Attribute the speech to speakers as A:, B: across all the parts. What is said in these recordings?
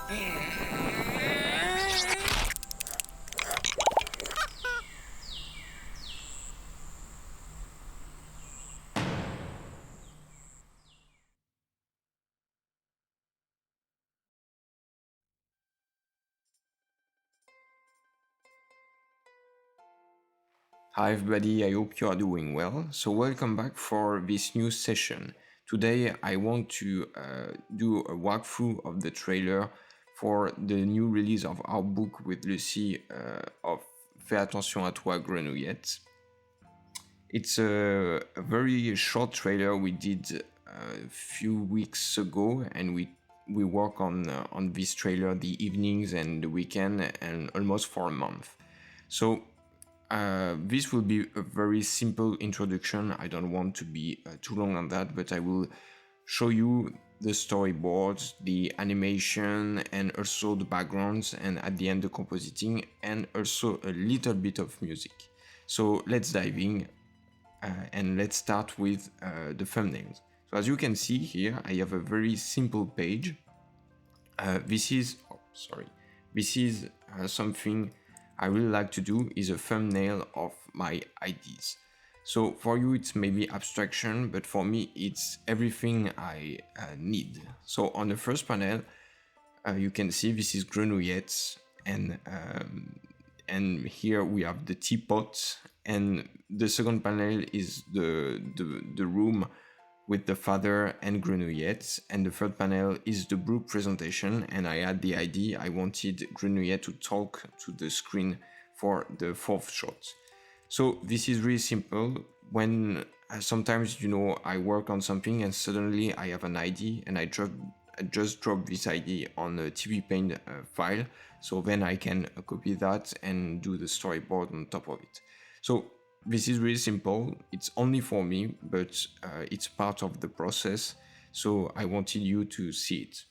A: Hi everybody, I hope you are doing well. So welcome back for this new session. Today I want to do a walkthrough of the trailer for the new release of our book with Lucy of Fais attention à toi Grenouillette. It's a very short trailer we did a few weeks ago, and we work on this trailer the evenings and the weekend and almost for a month. So this will be a very simple introduction. I don't want to be too long on that, but I will show you the storyboards, the animation, and also the backgrounds, and at the end the compositing, and also a little bit of music. So let's dive in, and let's start with the thumbnails. So as you can see here, I have a very simple page. This is something I really like to do, is a thumbnail of my ideas. So for you it's maybe abstraction, but for me it's everything I need. So on the first panel, you can see this is Grenouillette, and here we have the teapot, and the second panel is the room with the father and Grenouillette, and the third panel is the book presentation, and I had the idea I wanted Grenouillette to talk to the screen for the fourth shot. So this is really simple. When sometimes, I work on something and suddenly I have an idea and I just drop this idea on a TV Paint file, so then I can copy that and do the storyboard on top of it. So this is really simple. It's only for me, but it's part of the process, so I wanted you to see it.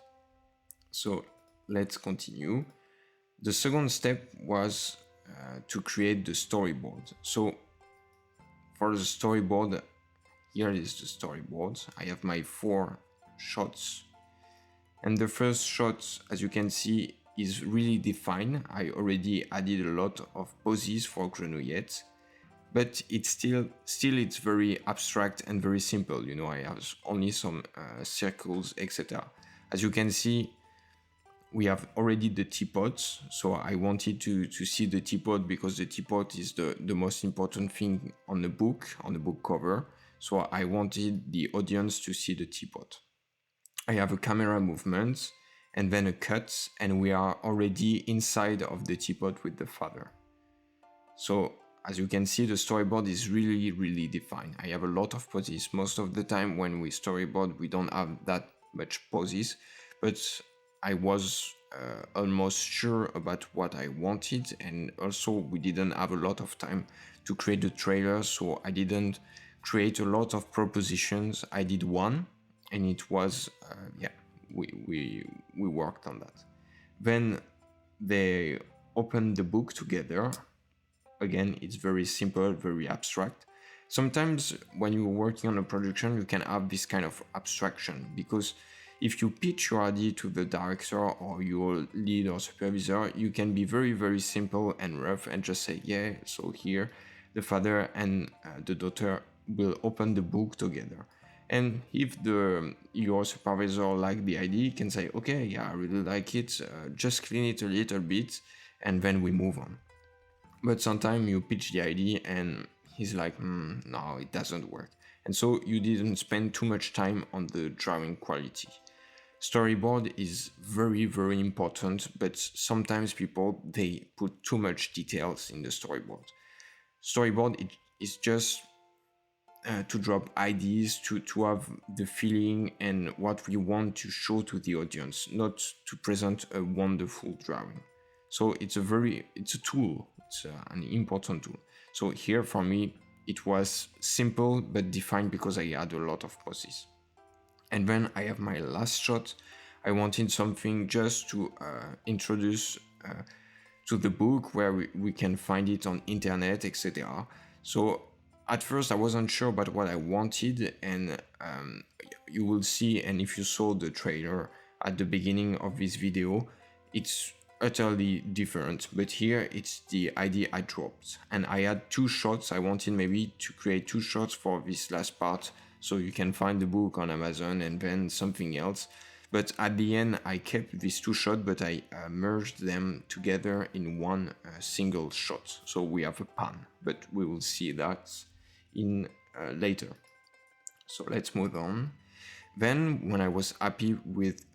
A: So let's continue. The second step was to create the storyboard. So for the storyboard, here is the storyboard. I have my 4 shots, and the first shot, as you can see, is really defined. I already added a lot of poses for Grenouillette, but it's still it's very abstract and very simple. I have only some circles, etc. As you can see, we have already the teapot, so I wanted to see the teapot because the teapot is the most important thing on the book cover, so I wanted the audience to see the teapot. I have a camera movement and then a cut, and we are already inside of the teapot with the father. So as you can see, the storyboard is really defined. I have a lot of poses. Most of the time when we storyboard, we don't have that much poses, but I was almost sure about what I wanted, and also we didn't have a lot of time to create the trailer, so I didn't create a lot of propositions. I did one, and it was we worked on that. Then they opened the book together. Again, it's very simple, very abstract. Sometimes when you're working on a production, you can have this kind of abstraction, because if you pitch your idea to the director or your lead or supervisor, you can be very simple and rough and just say, yeah, so here the father and the daughter will open the book together. And if your supervisor like the idea, can say, okay, yeah, I really like it, just clean it a little bit, and then we move on. But sometimes you pitch the idea and he's like, no, it doesn't work. And so you didn't spend too much time on the drawing quality. Storyboard is very important, but sometimes people, they put too much details in the storyboard. Storyboard is just to drop ideas, to have the feeling and what we want to show to the audience, not to present a wonderful drawing. So it's a tool, it's an important tool. So here for me, it was simple but defined because I had a lot of poses. And then I have my last shot. I wanted something just to introduce to the book, where we can find it on internet, etc. So at first I wasn't sure about what I wanted, and you will see, and if you saw the trailer at the beginning of this video, it's utterly different, but here it's the idea I dropped, and I had two shots. I wanted maybe to create two shots for this last part, so you can find the book on Amazon and then something else. But at the end I kept these two shots, but I merged them together in one single shot, so we have a pan, but we will see that in later. So let's move on. Then when I was happy with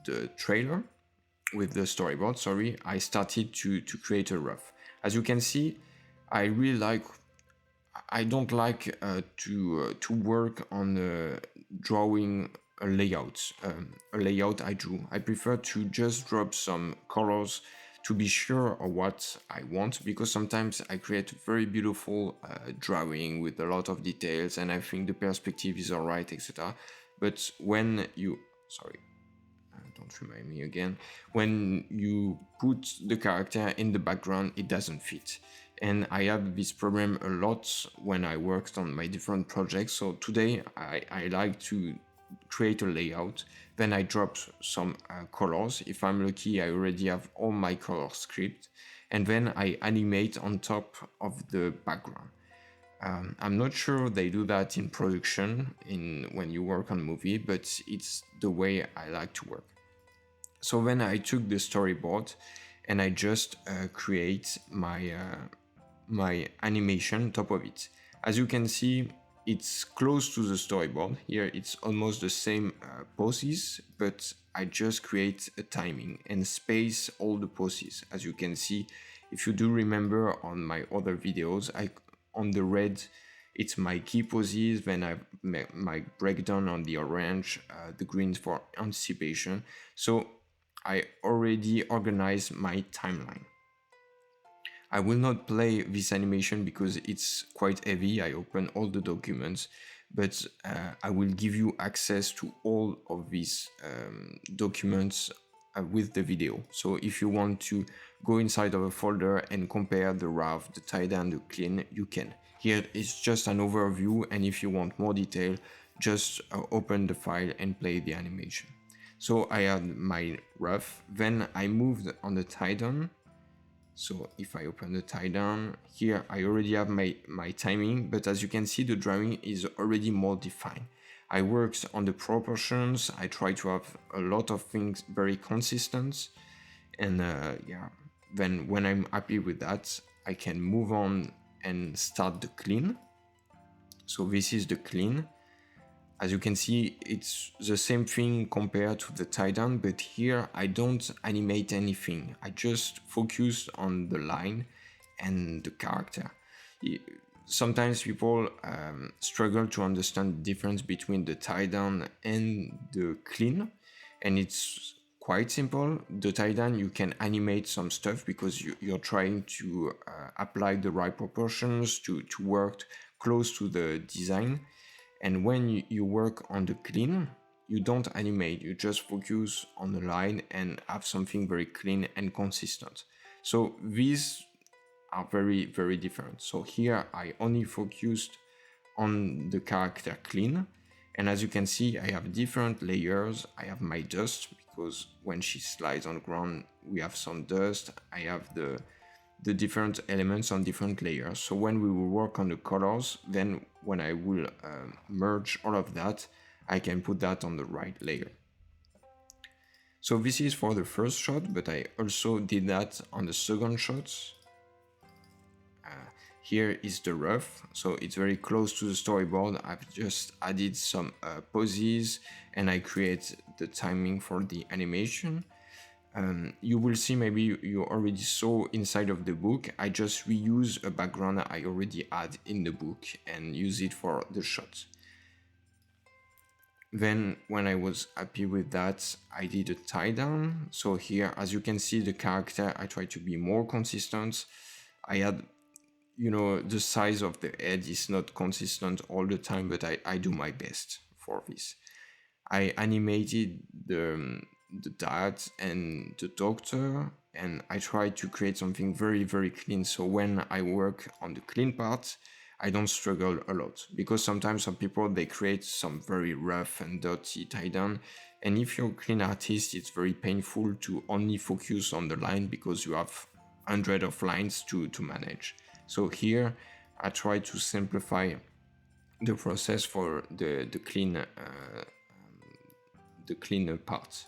A: the trailer, with the storyboard, sorry, I started to create a rough. As you can see, I really like, I don't like to work on drawing a layout. A layout I drew. I prefer to just drop some colors to be sure of what I want, because sometimes I create a very beautiful drawing with a lot of details and I think the perspective is alright, etc. But when you, sorry, don't remind me again, when you put the character in the background, it doesn't fit. And I have this problem a lot when I worked on my different projects. So today I like to create a layout, then I drop some colors. If I'm lucky, I already have all my color script, and then I animate on top of the background. I'm not sure they do that in production when you work on movie, but it's the way I like to work. So then I took the storyboard and I just create my animation on top of it. As you can see, it's close to the storyboard. Here it's almost the same poses, but I just create a timing and space all the poses. As you can see, if you do remember on my other videos, on the red, it's my key poses, then I have my breakdown on the orange, the greens for anticipation. So I already organized my timeline. I will not play this animation because it's quite heavy. I open all the documents, but I will give you access to all of these documents with the video. So if you want to go inside of a folder and compare the rough, the tie down, the clean, you can. Here is just an overview, and if you want more detail, just open the file and play the animation. So I had my rough, then I moved on the tie down. So if I open the tie down, here I already have my timing, but as you can see, the drawing is already more defined. I worked on the proportions, I try to have a lot of things very consistent, and yeah, then when I'm happy with that, I can move on and start the clean. So this is the clean. As you can see, it's the same thing compared to the tie down, but here I don't animate anything. I just focus on the line and the character. Sometimes people struggle to understand the difference between the tie down and the clean, and it's quite simple. The tie down, you can animate some stuff because you're trying to apply the right proportions to work close to the design. And when you work on the clean, you don't animate, you just focus on the line and have something very clean and consistent. So these are very, very different. So here I only focused on the character clean. And as you can see, I have different layers. I have my dust, because when she slides on the ground, we have some dust. I have the different elements on different layers. So when we will work on the colors, then when I will merge all of that, I can put that on the right layer. So this is for the first shot, but I also did that on the second shot. Here is the rough, so it's very close to the storyboard. I've just added some poses and I create the timing for the animation. You will see, maybe you already saw inside of the book, I just reuse a background I already had in the book and use it for the shot. Then when I was happy with that, I did a tie down. So here, as you can see, the character, I try to be more consistent. I had, the size of the head is not consistent all the time, but I do my best for this. I animated the dad and the doctor, and I try to create something very, very clean. So when I work on the clean part, I don't struggle a lot, because sometimes some people, they create some very rough and dirty tie down, and if you're a clean artist, it's very painful to only focus on the line because you have hundreds of lines to manage. So here I try to simplify the process for the clean parts.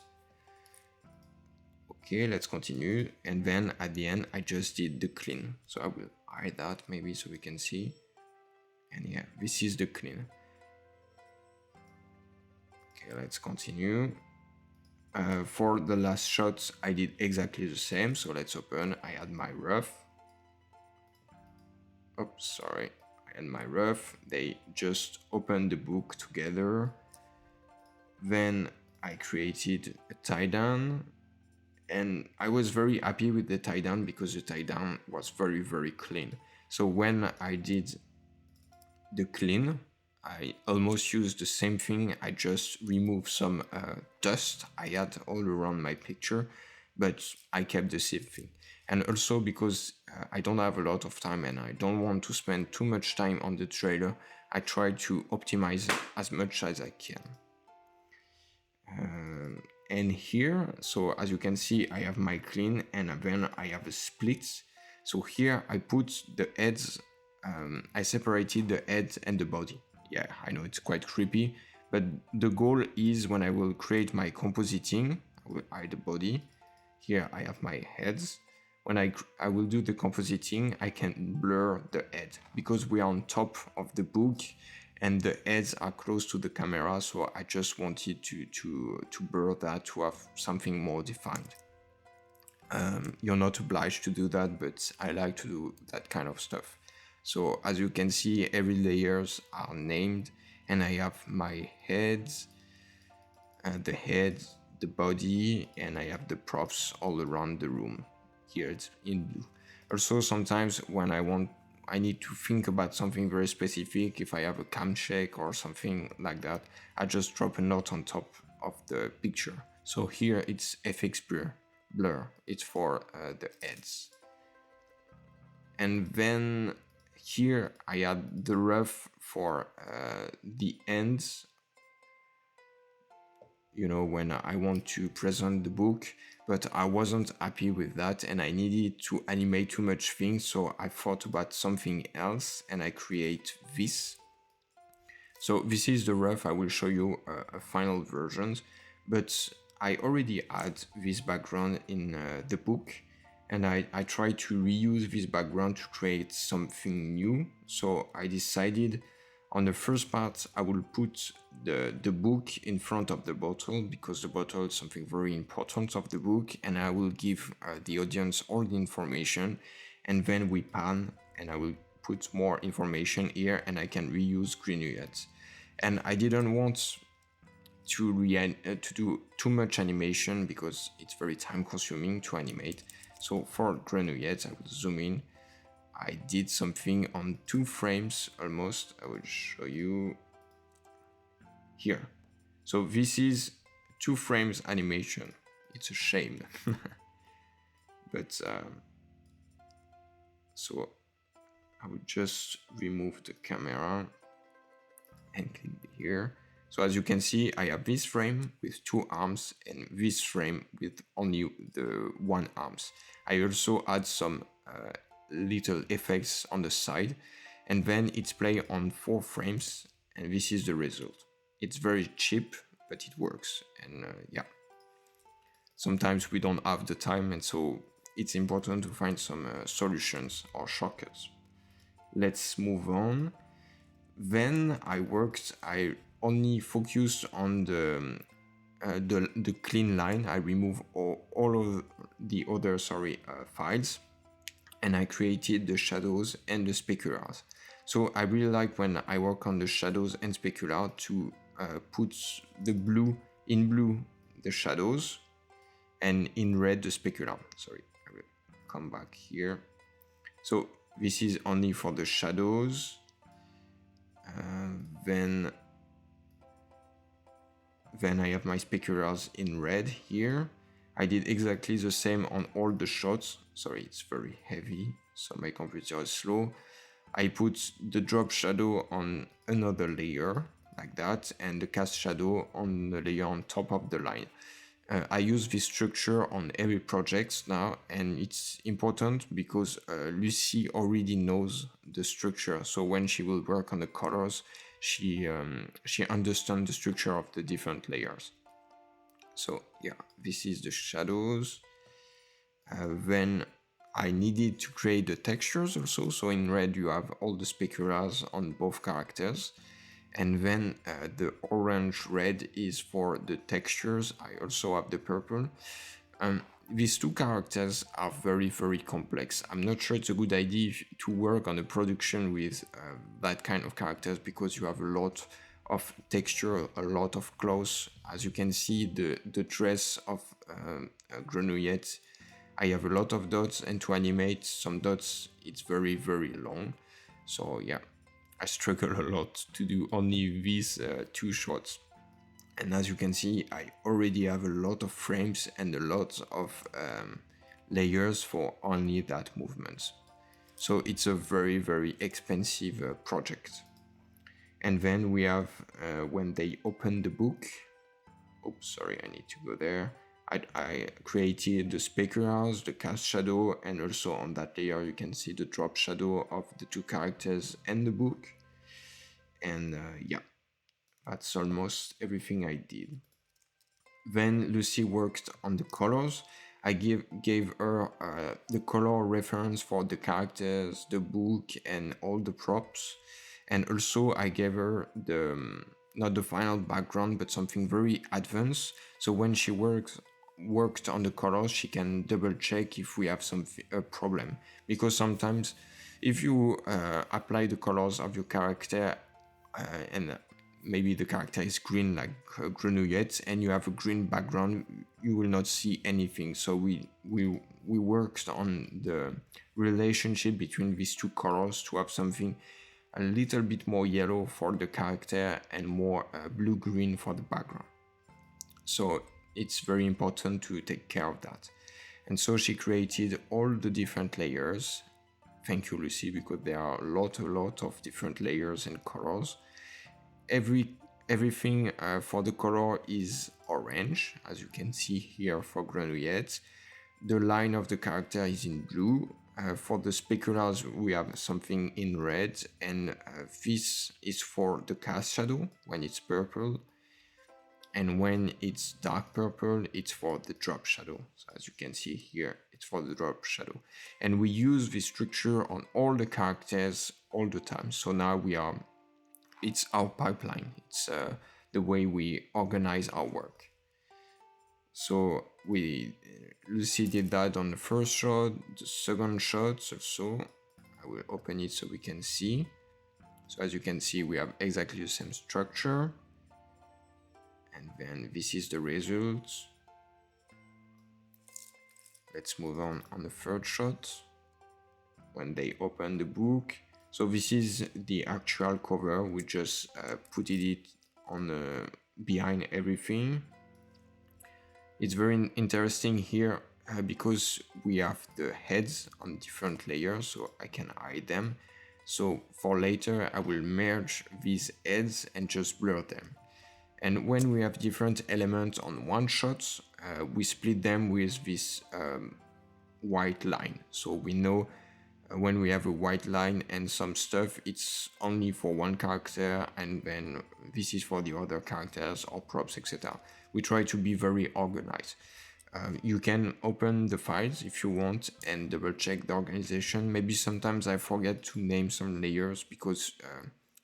A: Okay, let's continue. And then at the end, I just did the clean. So I will hide that maybe so we can see. And yeah, this is the clean. Okay, let's continue. For the last shots, I did exactly the same. So let's open. I had my rough. Oops, sorry. I had my rough. They just opened the book together. Then I created a tie down. And I was very happy with the tie down because the tie down was very, very clean. So when I did the clean, I almost used the same thing. I just removed some dust I had all around my picture, but I kept the same thing. And also because I don't have a lot of time and I don't want to spend too much time on the trailer, I try to optimize as much as I can. And here, so as you can see, I have my clean and then I have a split. So here I put the heads, I separated the head and the body. Yeah, I know it's quite creepy, but the goal is when I will create my compositing, I will hide the body. Here I have my heads. When I will do the compositing, I can blur the head because we are on top of the book and the heads are close to the camera, so I just wanted to blur that to have something more defined. You're not obliged to do that, but I like to do that kind of stuff. So as you can see, every layers are named, and I have my heads, the body, and I have the props all around the room. Here it's in blue. Also, sometimes when I need to think about something very specific, if I have a cam check or something like that, I just drop a note on top of the picture. So here it's FX blur. It's for the heads. And then here I add the rough for the ends, you know, when I want to present the book, but I wasn't happy with that and I needed to animate too much things, so I thought about something else and I create this. So this is the rough. I will show you a final version, but I already had this background in the book, and I tried to reuse this background to create something new. So I decided on the first part, I will put the book in front of the bottle because the bottle is something very important of the book, and I will give the audience all the information, and then we pan and I will put more information here and I can reuse Grenouillette. And I didn't want to do too much animation because it's very time consuming to animate. So for Grenouillette, I will zoom in. I did something on 2 frames almost. I will show you here. So this is 2 frames animation. It's a shame. But so I will just remove the camera and click here. So as you can see, I have this frame with 2 arms and this frame with only the 1 arms. I also add some little effects on the side, and then it's play on 4 frames, and this is the result. It's very cheap, but it works. And yeah, sometimes we don't have the time, and so it's important to find some solutions or shortcuts. Let's move on. Then I only focused on the clean line. I remove all of the other files, and I created the shadows and the speculars. So I really like when I work on the shadows and specular to put the blue the shadows, and in red the specular. Sorry, I will come back here. So this is only for the shadows. Then I have my speculars in red here. I did exactly the same on all the shots. Sorry, it's very heavy, so my computer is slow. I put the drop shadow on another layer like that, and the cast shadow on the layer on top of the line. I use this structure on every project now, and it's important because Lucy already knows the structure. So when she will work on the colors, she understands the structure of the different layers. So yeah, this is the shadows. Then I needed to create the textures also. So in red you have all the speculas on both characters. And then the orange red is for the textures. I also have the purple. These two characters are very, very complex. I'm not sure it's a good idea to work on a production with that kind of characters, because you have a lot of texture, a lot of clothes. As you can see, the dress of Grenouillette, I have a lot of dots, and to animate some dots, it's very, very long. So yeah, I struggle a lot to do only these two shots. And as you can see, I already have a lot of frames and a lot of layers for only that movement. So it's a very, very expensive project. And then we have when they open the book. Oops, sorry, I need to go there. I created the speculas, the cast shadow, and also on that layer you can see the drop shadow of the two characters and the book. And yeah, that's almost everything I did. Then Lucy worked on the colors. I gave her the color reference for the characters, the book, and all the props. And also I gave her the not the final background, but something very advanced. So when she worked on the colors, she can double check if we have a problem. Because sometimes if you apply the colors of your character and maybe the character is green like Grenouillette, and you have a green background, you will not see anything. So we worked on the relationship between these two colors to have something a little bit more yellow for the character and more blue-green for the background. So it's very important to take care of that. And so she created all the different layers. Thank you, Lucy, because there are a lot of different layers and colors. Everything for the color is orange, as you can see here for Grenouillette. The line of the character is in blue. For the speculas, we have something in red, and this is for the cast shadow when it's purple. And when it's dark purple, it's for the drop shadow. So as you can see here, it's for the drop shadow. And we use this structure on all the characters all the time. So now it's our pipeline. It's the way we organize our work. So Lucy did that on the first shot, the second shot also. I will open it so we can see. So as you can see, we have exactly the same structure. And then this is the result. Let's move on the third shot. When they open the book. So this is the actual cover. We just put it on behind everything. It's very interesting here because we have the heads on different layers, so I can hide them. So for later, I will merge these heads and just blur them. And when we have different elements on one shot, we split them with this white line. So we know when we have a white line and some stuff, it's only for one character, and then this is for the other characters or props, etc. We try to be very organized. You can open the files if you want and double check the organization. Maybe sometimes I forget to name some layers because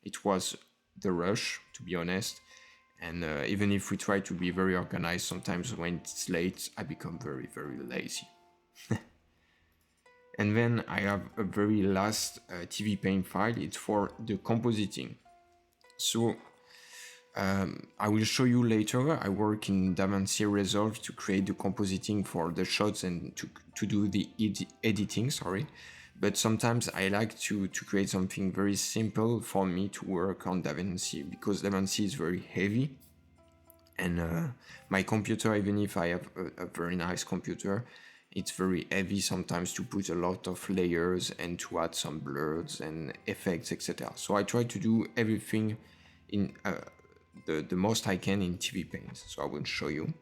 A: it was the rush, to be honest. And even if we try to be very organized, sometimes when it's late, I become very, very lazy. And then I have a very last TV Paint file. It's for the compositing. So I will show you later. I work in DaVinci Resolve to create the compositing for the shots and to do the editing, sorry. But sometimes I like to create something very simple for me to work on DaVinci, because DaVinci is very heavy. And my computer, even if I have a very nice computer, It's very heavy sometimes to put a lot of layers and to add some blurs and effects, etc. So I try to do everything in the most I can in TV Paint. So I will show you.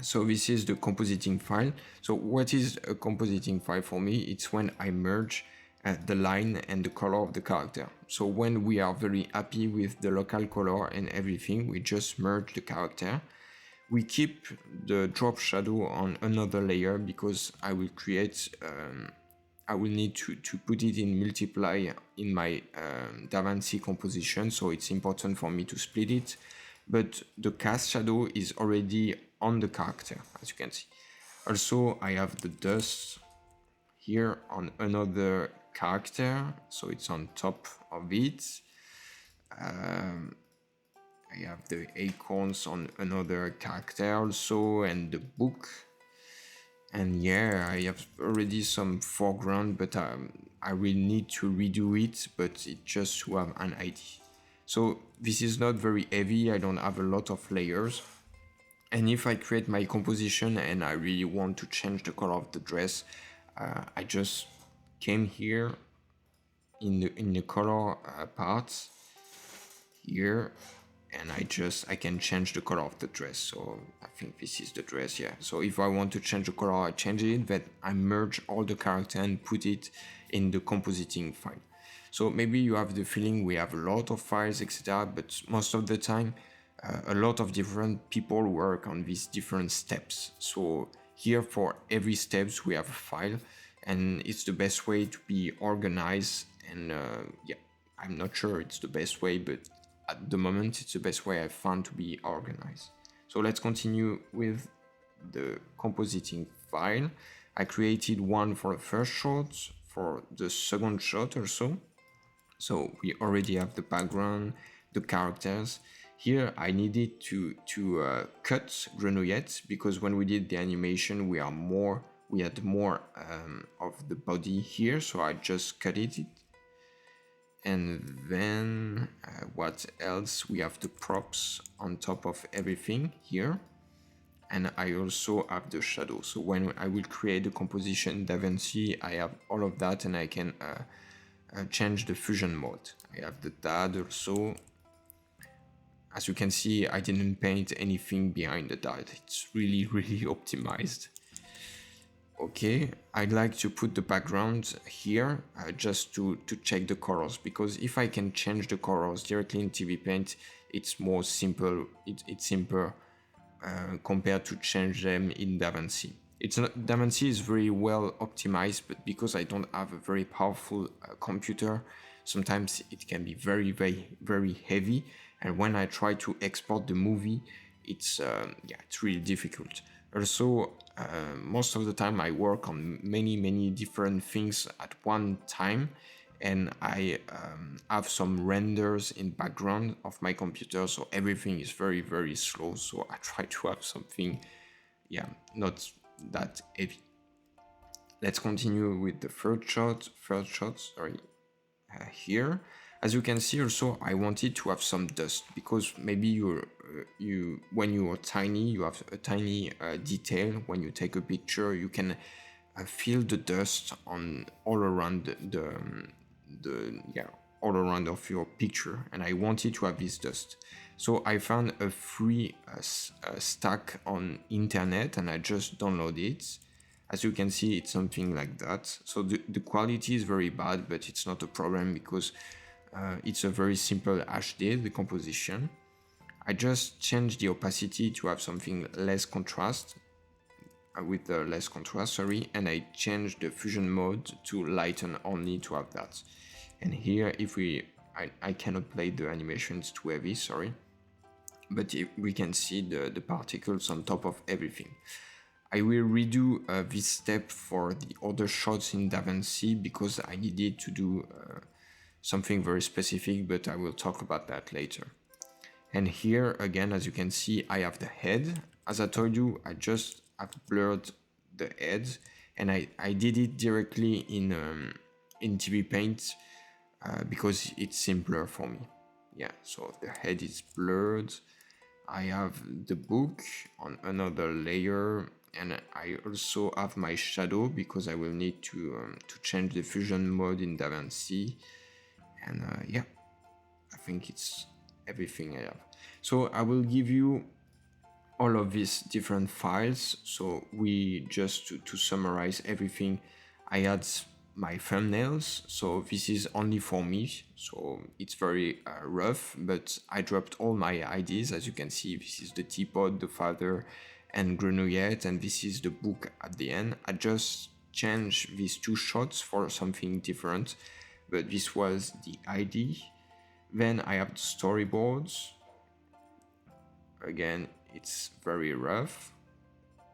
A: So this is the compositing file. So what is a compositing file for me? It's when I merge the line and the color of the character. So when we are very happy with the local color and everything, we just merge the character. We keep the drop shadow on another layer because I will create, I will need to put it in multiply in my DaVinci composition. So it's important for me to split it. But the cast shadow is already on the character, as you can see. Also, I have the dust here on another character, so it's on top of it. I have the acorns on another character also, and the book. And yeah, I have already some foreground, but I will need to redo it, but it just to have an idea. So this is not very heavy, I don't have a lot of layers. And if I create my composition and I really want to change the color of the dress, I just came here in the color part here, and I can change the color of the dress. So I think this is the dress, yeah. So if I want to change the color, I change it, but I merge all the character and put it in the compositing file. So maybe you have the feeling we have a lot of files, etc. But most of the time, a lot of different people work on these different steps. So here for every steps we have a file, and it's the best way to be organized. And yeah, I'm not sure it's the best way, but at the moment it's the best way I've found to be organized. So let's continue with the compositing file. I created one for the first shot, for the second shot also. So we already have the background, the characters. Here I needed to cut Grenouillette because when we did the animation we had more of the body here, so I just cut it. And then what else? We have the props on top of everything here. And I also have the shadow. So when I will create the composition DaVinci, I have all of that, and I can change the fusion mode. I have the dad also. As you can see, I didn't paint anything behind the dad. It's really, really optimized. Okay, I'd like to put the background here just to check the colors, because if I can change the colors directly in TV Paint, it's more simple. It's simpler compared to change them in DaVinci. DaVinci is very well optimized, but because I don't have a very powerful computer, sometimes it can be very, very, very heavy. And when I try to export the movie, it's really difficult. Also, most of the time I work on many different things at one time, and I have some renders in background of my computer, so everything is very, very slow. So I try to have something, not that heavy. Let's continue with the third shot, here. As you can see also, I wanted to have some dust, because maybe when you are tiny, you have a tiny detail. When you take a picture, you can feel the dust on all around all around of your picture, and I wanted to have this dust. So I found a free stack on internet, and I just downloaded it. As you can see, it's something like that. So the quality is very bad, but it's not a problem because it's a very simple HD, the composition. I just changed the opacity to have something less contrast, and I changed the fusion mode to lighten only to have that. And here, I cannot play the animation, it's too heavy, sorry. But we can see the particles on top of everything. I will redo this step for the other shots in DaVinci because I needed to do something very specific, but I will talk about that later. And here again, as you can see, I have the head. As I told you, I just have blurred the head, and I did it directly in TV Paint because it's simpler for me. Yeah, so the head is blurred. I have the book on another layer, and I also have my shadow because I will need to change the fusion mode in DaVinci. And yeah, I think it's everything I have. So I will give you all of these different files. So we just to summarize everything, I had my thumbnails. So this is only for me. So it's very rough, but I dropped all my IDs. As you can see, this is the teapot, the father, and Grenouillette, and this is the book at the end. I just changed these two shots for something different, but this was the ID. Then I have the storyboards. Again, it's very rough.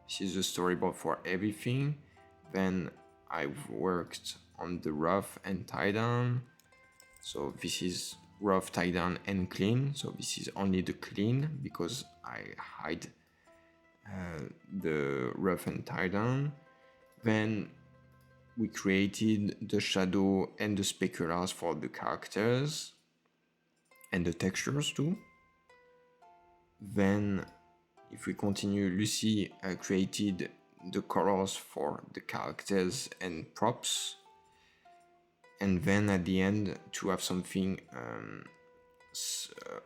A: This is the storyboard for everything. Then I've worked on the rough and tie down. So this is rough, tie down, and clean. So this is only the clean because I hide the rough and tie down. Then we created the shadow and the speculars for the characters and the textures too. Then if we continue, Lucy created the colors for the characters and props. And then at the end, to have something,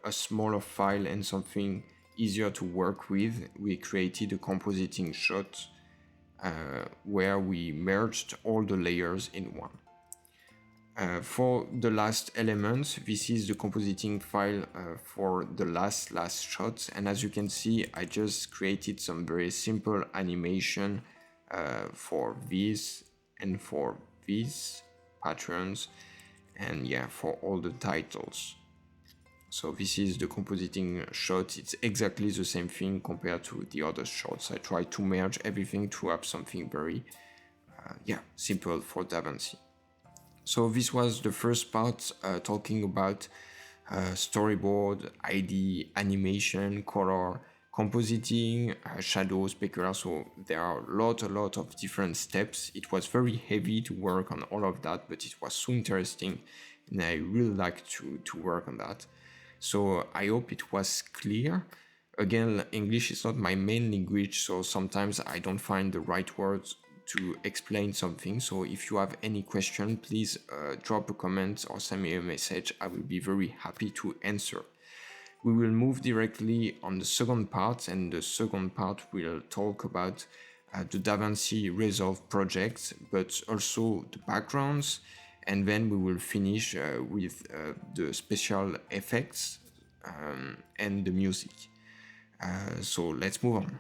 A: a smaller file and something easier to work with, we created a compositing shot where we merged all the layers in one. For the last element, this is the compositing file for the last shot, and as you can see, I just created some very simple animation for this and for these patterns, and yeah, for all the titles. So this is the compositing shot. It's exactly the same thing compared to the other shots. I try to merge everything to have something very simple for DaVinci. So this was the first part, talking about storyboard, ID, animation, color, compositing, shadows, specular. So there are a lot of different steps. It was very heavy to work on all of that, but it was so interesting, and I really like to work on that. So I hope it was clear. Again, English is not my main language, so sometimes I don't find the right words to explain something. So if you have any question, please drop a comment or send me a message. I will be very happy to answer. We will move directly on the second part, and the second part will talk about the DaVinci Resolve project, but also the backgrounds, and then we will finish with the special effects and the music. So let's move on.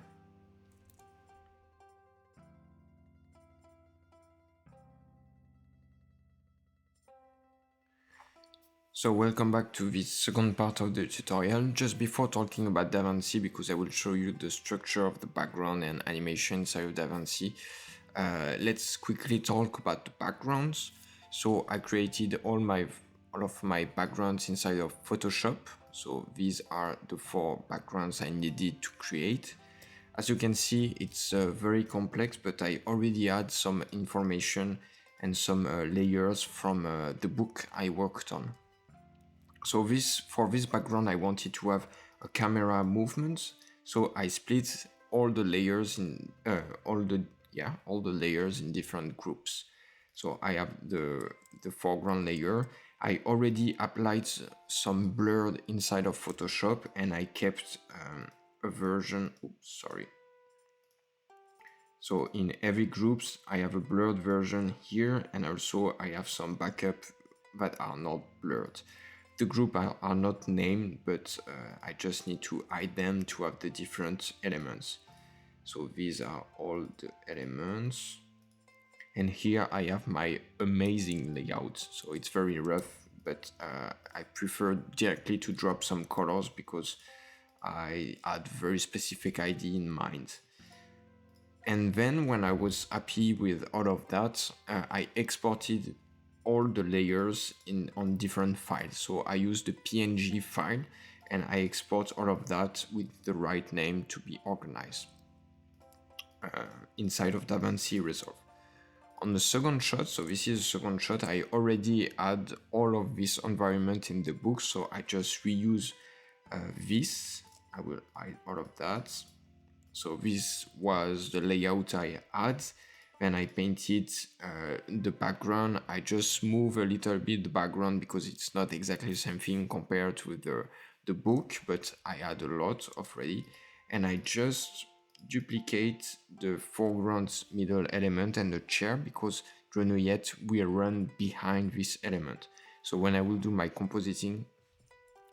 A: So welcome back to this second part of the tutorial. Just before talking about DaVinci, because I will show you the structure of the background and animation inside of DaVinci, let's quickly talk about the backgrounds. So I created all of my backgrounds inside of Photoshop. So these are the 4 backgrounds I needed to create. As you can see, it's very complex, but I already had some information and some layers from the book I worked on. So for this background, I wanted to have a camera movement. So I split all the layers in all the layers in different groups. So I have the foreground layer. I already applied some blur inside of Photoshop, and I kept a version. Oops, sorry. So in every groups, I have a blurred version here, and also I have some backup that are not blurred. The group are not named, but I just need to hide them to have the different elements. So these are all the elements. And here I have my amazing layout. So it's very rough, but I prefer directly to drop some colors because I had very specific ID in mind. And then when I was happy with all of that, I exported all the layers on different files. So I use the PNG file, and I export all of that with the right name to be organized inside of DaVinci Resolve. On the second shot, so this is the second shot, I already had all of this environment in the book, so I just reuse this. I will hide all of that. So this was the layout I had. Then I painted the background. I just move a little bit the background because it's not exactly the same thing compared to the book, but I had a lot already. And I just duplicate the foreground middle element and the chair because Grenouillette will run behind this element. So when I will do my compositing,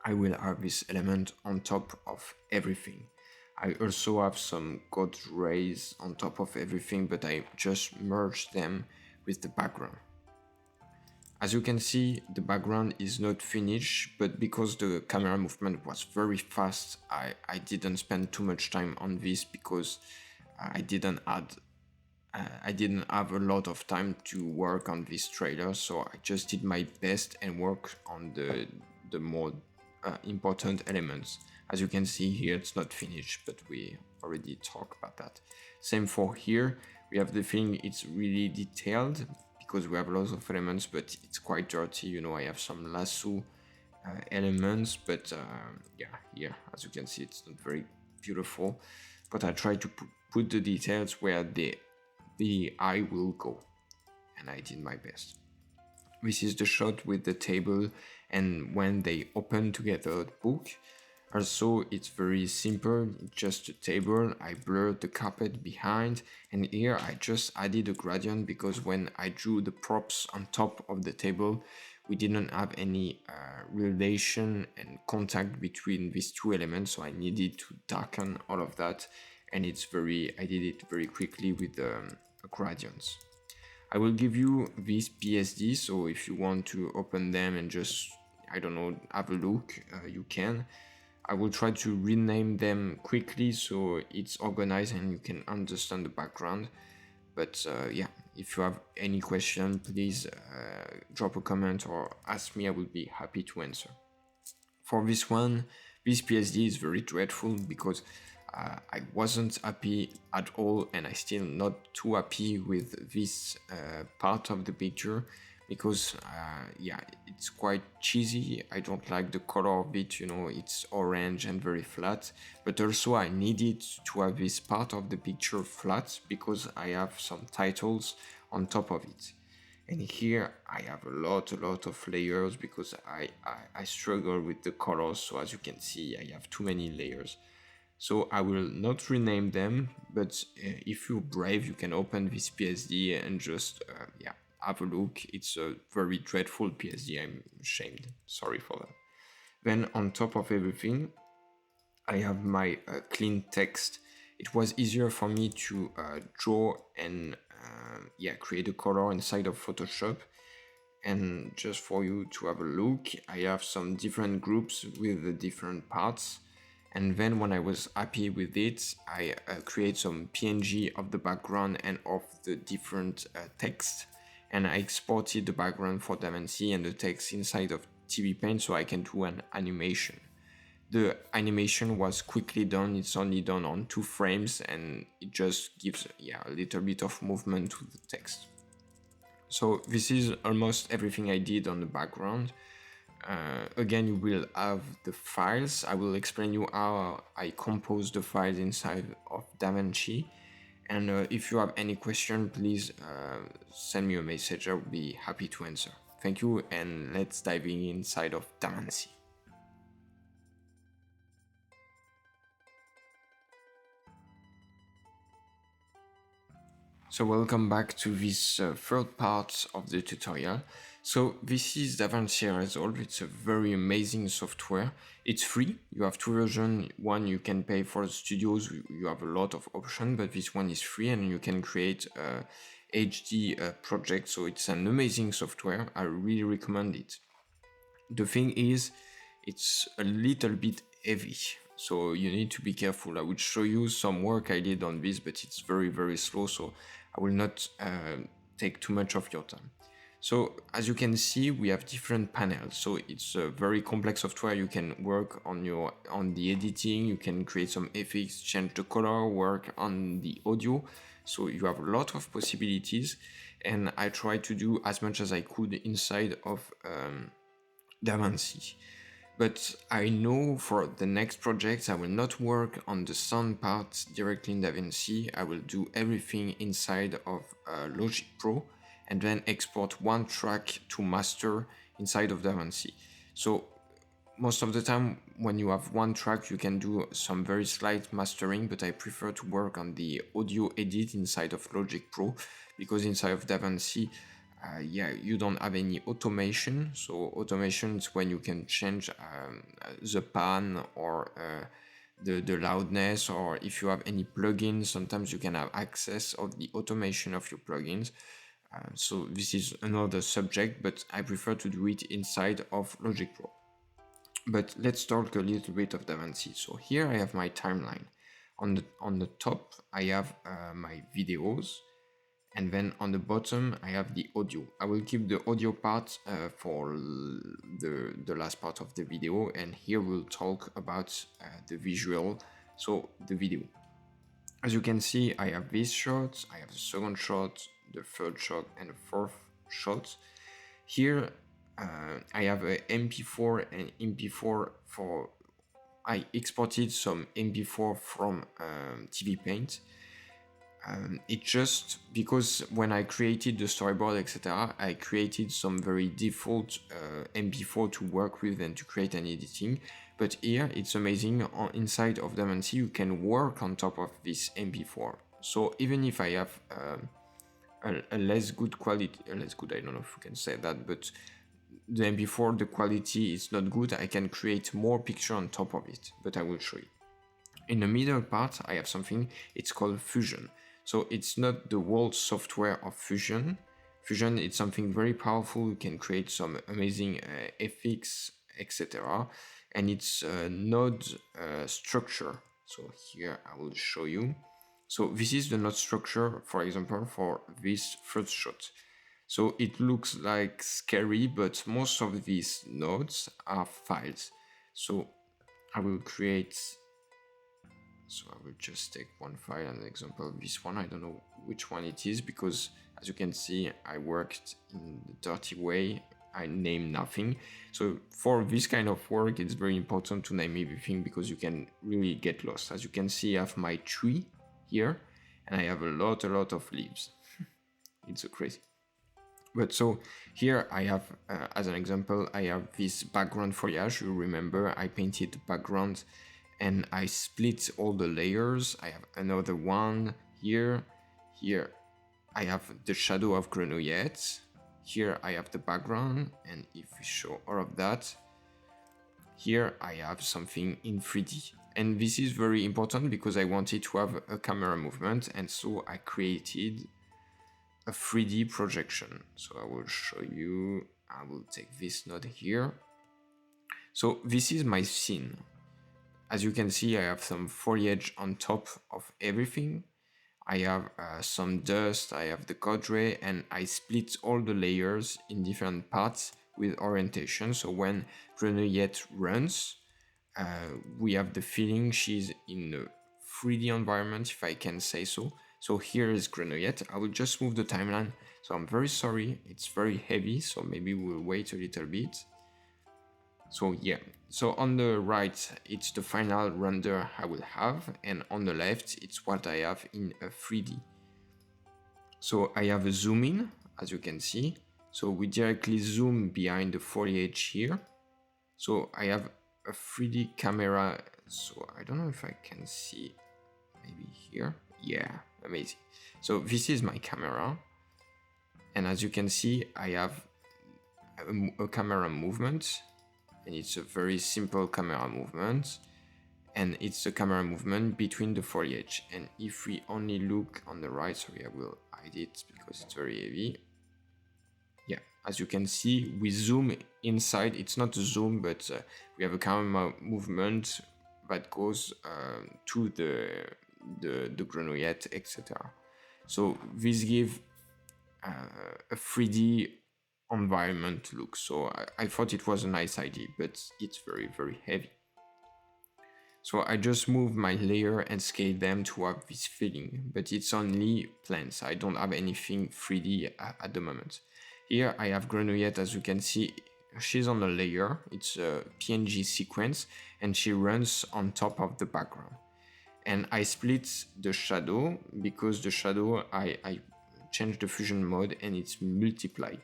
A: I will have this element on top of everything. I also have some god rays on top of everything, but I just merge them with the background. As you can see, the background is not finished, but because the camera movement was very fast, I didn't spend too much time on this because I didn't have a lot of time to work on this trailer, so I just did my best and work on the more important elements. As you can see here, it's not finished, but we already talked about that. Same for here. We have the thing, it's really detailed because we have lots of elements, but it's quite dirty. You know, I have some lasso elements, but yeah, here, as you can see, it's not very beautiful. But I try to put the details where the eye will go, and I did my best. This is the shot with the table and when they open together the book. Also, it's very simple, just a table. I blurred the carpet behind, and here I just added a gradient because when I drew the props on top of the table, we didn't have any relation and contact between these two elements, so I needed to darken all of that, and I did it very quickly with gradients. I will give you these PSD, so if you want to open them and just, I don't know, have a look, you can. I will try to rename them quickly so it's organized and you can understand the background. But yeah, if you have any question, please drop a comment or ask me, I will be happy to answer. For this one, this PSD is very dreadful because I wasn't happy at all, and I still not too happy with this part of the picture because yeah, it's quite cheesy. I don't like the color of it, you know, it's orange and very flat, but also I needed to have this part of the picture flat because I have some titles on top of it. And here I have a lot of layers because I struggle with the colors, so as you can see I have too many layers. So I will not rename them, but if you're brave, you can open this PSD and just yeah, have a look. It's a very dreadful PSD, I'm ashamed, sorry for that. Then on top of everything, I have my clean text. It was easier for me to draw and yeah, create a color inside of Photoshop. And just for you to have a look, I have some different groups with the different parts. And then when I was happy with it, I create some PNG of the background and of the different text. And I exported the background for DaVinci and the text inside of TV Paint so I can do an animation. The animation was quickly done, it's only done on 2 frames and it just gives yeah, a little bit of movement to the text. So this is almost everything I did on the background. Again, you will have the files. I will explain you how I compose the files inside of DaVinci. And if you have any question, please send me a message. I will be happy to answer. Thank you, and let's dive in inside of DaVinci. So welcome back to this third part of the tutorial. So this is DaVinci Resolve. It's a very amazing software. It's free. You have 2 versions. One you can pay for the studios. You have a lot of options, but this one is free and you can create HD projects. So it's an amazing software. I really recommend it. The thing is, it's a little bit heavy, so you need to be careful. I will show you some work I did on this, but it's very slow, so I will not take too much of your time. So as you can see, we have different panels. So it's a very complex software. You can work on the editing, you can create some effects, change the color, work on the audio. So you have a lot of possibilities, and I try to do as much as I could inside of DaVinci. But I know for the next projects I will not work on the sound part directly in DaVinci. I will do everything inside of Logic Pro and then export one track to master inside of DaVinci. So most of the time when you have one track you can do some very slight mastering, but I prefer to work on the audio edit inside of Logic Pro, because inside of DaVinci you don't have any automation. So automation is when you can change the pan or the loudness, or if you have any plugins, sometimes you can have access of the automation of your plugins. So this is another subject, but I prefer to do it inside of Logic Pro. But let's talk a little bit of DaVinci. So here I have my timeline. On the top I have my videos, and then on the bottom I have the audio. I will keep the audio part for the last part of the video, and here we'll talk about the visual, so the video. As you can see, I have these shots, I have the second shot, the third shot, and the fourth shot. Here I have a MP4 and MP4 for... I exported some MP4 from TV Paint. It just because when I created the storyboard, etc., I created some very default MP4 to work with and to create an editing. But here it's amazing, inside of DaVinci you can work on top of this MP4. So even if I have a less good quality, I don't know if we can say that, but the MP4, the quality is not good, I can create more picture on top of it, but I will show you. In the middle part I have something, it's called Fusion. So it's not the whole software of Fusion. Fusion is something very powerful, you can create some amazing effects, etc. And it's a node structure. So here I will show you. So this is the node structure, for example, for this first shot. So it looks like scary, but most of these nodes are files. So I will create... So I will just take one file, an example of this one. I don't know which one it is, because as you can see, I worked in the dirty way. I name nothing. So for this kind of work, it's very important to name everything, because you can really get lost. As you can see, I have my tree here, and I have a lot of leaves. It's so crazy. But so here I have, as an example, I have this background foliage. You remember I painted the background and I split all the layers. I have another one here. Here I have the shadow of Grenouillette. Here I have the background, and if we show all of that, here I have something in 3D. And this is very important because I wanted to have a camera movement, and so I created a 3D projection. So I will show you. I will take this node here. So this is my scene. As you can see, I have some foliage on top of everything. I have some dust, I have the cadre, and I split all the layers in different parts with orientation. So when Grenouillette runs, we have the feeling she's in a 3D environment, if I can say so. So here is Grenouillette. I will just move the timeline. So I'm very sorry, it's very heavy, so maybe we'll wait a little bit. So yeah, so on the right, it's the final render I will have, and on the left, it's what I have in a 3D. So I have a zoom in, as you can see. So we directly zoom behind the foliage here. So I have a 3D camera, so I don't know if I can see, maybe here. Yeah, amazing. So this is my camera. And as you can see, I have a camera movement. And it's a very simple camera movement, and it's a camera movement between the foliage. And if we only look on the right, sorry, I will hide it because it's very heavy. Yeah, as you can see, we zoom inside. It's not a zoom, but we have a camera movement that goes to the Grenouillette, etc. So this gives a 3D environment look. So I thought it was a nice idea, but it's very heavy. So I just move my layer and scale them to have this feeling, but it's only plants. I don't have anything 3D at the moment. Here I have Grenouillette, as you can see, she's on a layer, it's a PNG sequence, and she runs on top of the background. And I split the shadow because the shadow, I changed the fusion mode and it's multiplied.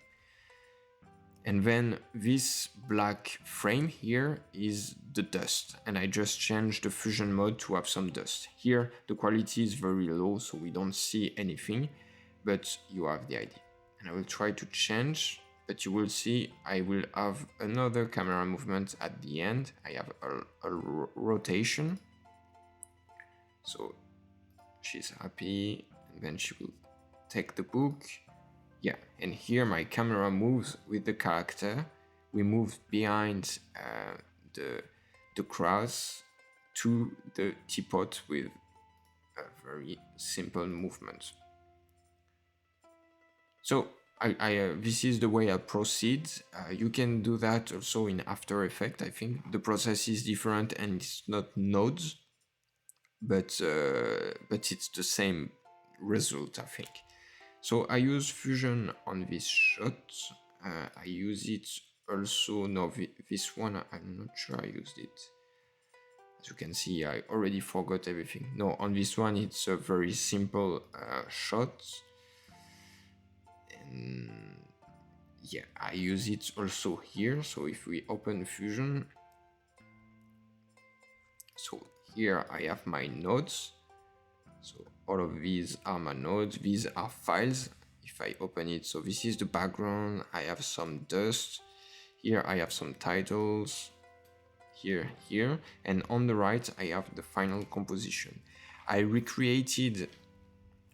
A: And then this black frame here is the dust, and I just changed the fusion mode to have some dust. Here the quality is very low, so we don't see anything, but you have the idea. And I will try to change, but you will see I will have another camera movement at the end. I have a rotation, so she's happy, and then she will take the book. Yeah, and here my camera moves with the character. We move behind the cross to the teapot with a very simple movement. So this is the way I proceed. You can do that also in After Effects. I think the process is different and it's not nodes, but it's the same result, I think. So I use fusion on this shot. I use it also, no, this one, I'm not sure I used it. As you can see, I already forgot everything. No, on this one, it's a very simple shot. And yeah, I use it also here. So if we open fusion, so here I have my nodes. So all of these are my nodes, these are files. If I open it, so this is the background, I have some dust, here I have some titles, here, and on the right I have the final composition. I recreated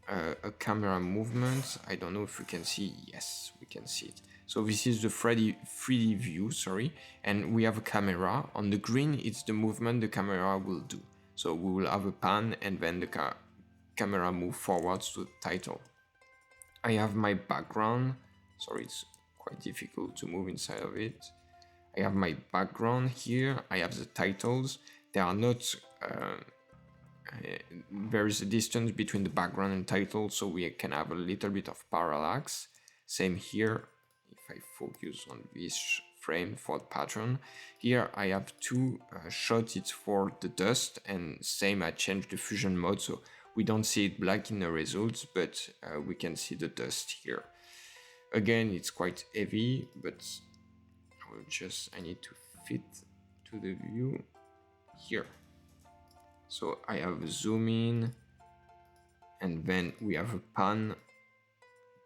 A: a camera movement. I don't know if we can see, yes, we can see it. So this is the 3D view, sorry, and we have a camera. On the green, it's the movement the camera will do. So we will have a pan and then the camera move forwards to the title. I have my background. Sorry, it's quite difficult to move inside of it. I have my background here. I have the titles. They are not... there is a distance between the background and title, so we can have a little bit of parallax. Same here. If I focus on this frame for the pattern, here I have two shots. It's for the dust, and same, I changed the fusion mode, so we don't see it black in the results, but we can see the dust here. Again, it's quite heavy, but I need to fit to the view here. So I have a zoom in, and then we have a pan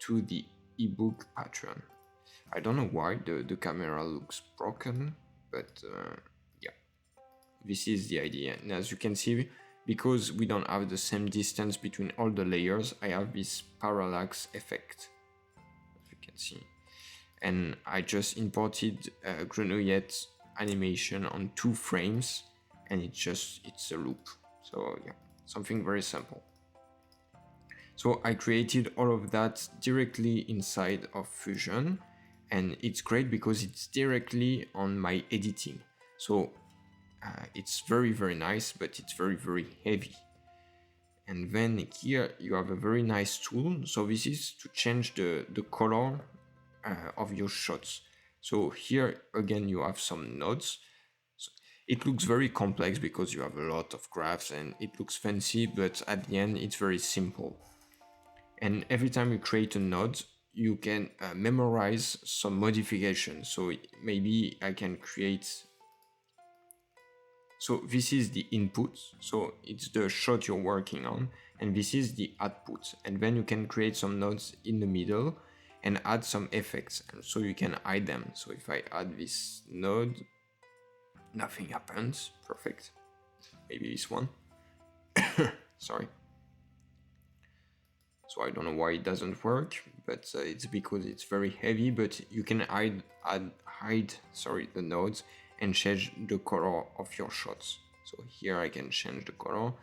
A: to the ebook pattern. I don't know why the camera looks broken, but yeah, this is the idea. And as you can see, because we don't have the same distance between all the layers, I have this parallax effect, as you can see. And I just imported Grenouillette animation on 2 frames, and it's a loop. So yeah, something very simple. So I created all of that directly inside of Fusion, and it's great because it's directly on my editing. So it's very, very nice, but it's very, very heavy. And then here you have a very nice tool. So this is to change the color of your shots. So here again you have some nodes. So it looks very complex because you have a lot of graphs and it looks fancy, but at the end it's very simple. And every time you create a node, you can memorize some modifications. So maybe I can create... So this is the input, so it's the shot you're working on, and this is the output. And then you can create some nodes in the middle and add some effects, and so you can hide them. So if I add this node, nothing happens. Perfect. Maybe this one. Sorry. So I don't know why it doesn't work, but it's because it's very heavy, but you can hide the nodes and change the color of your shots. So here I can change the color,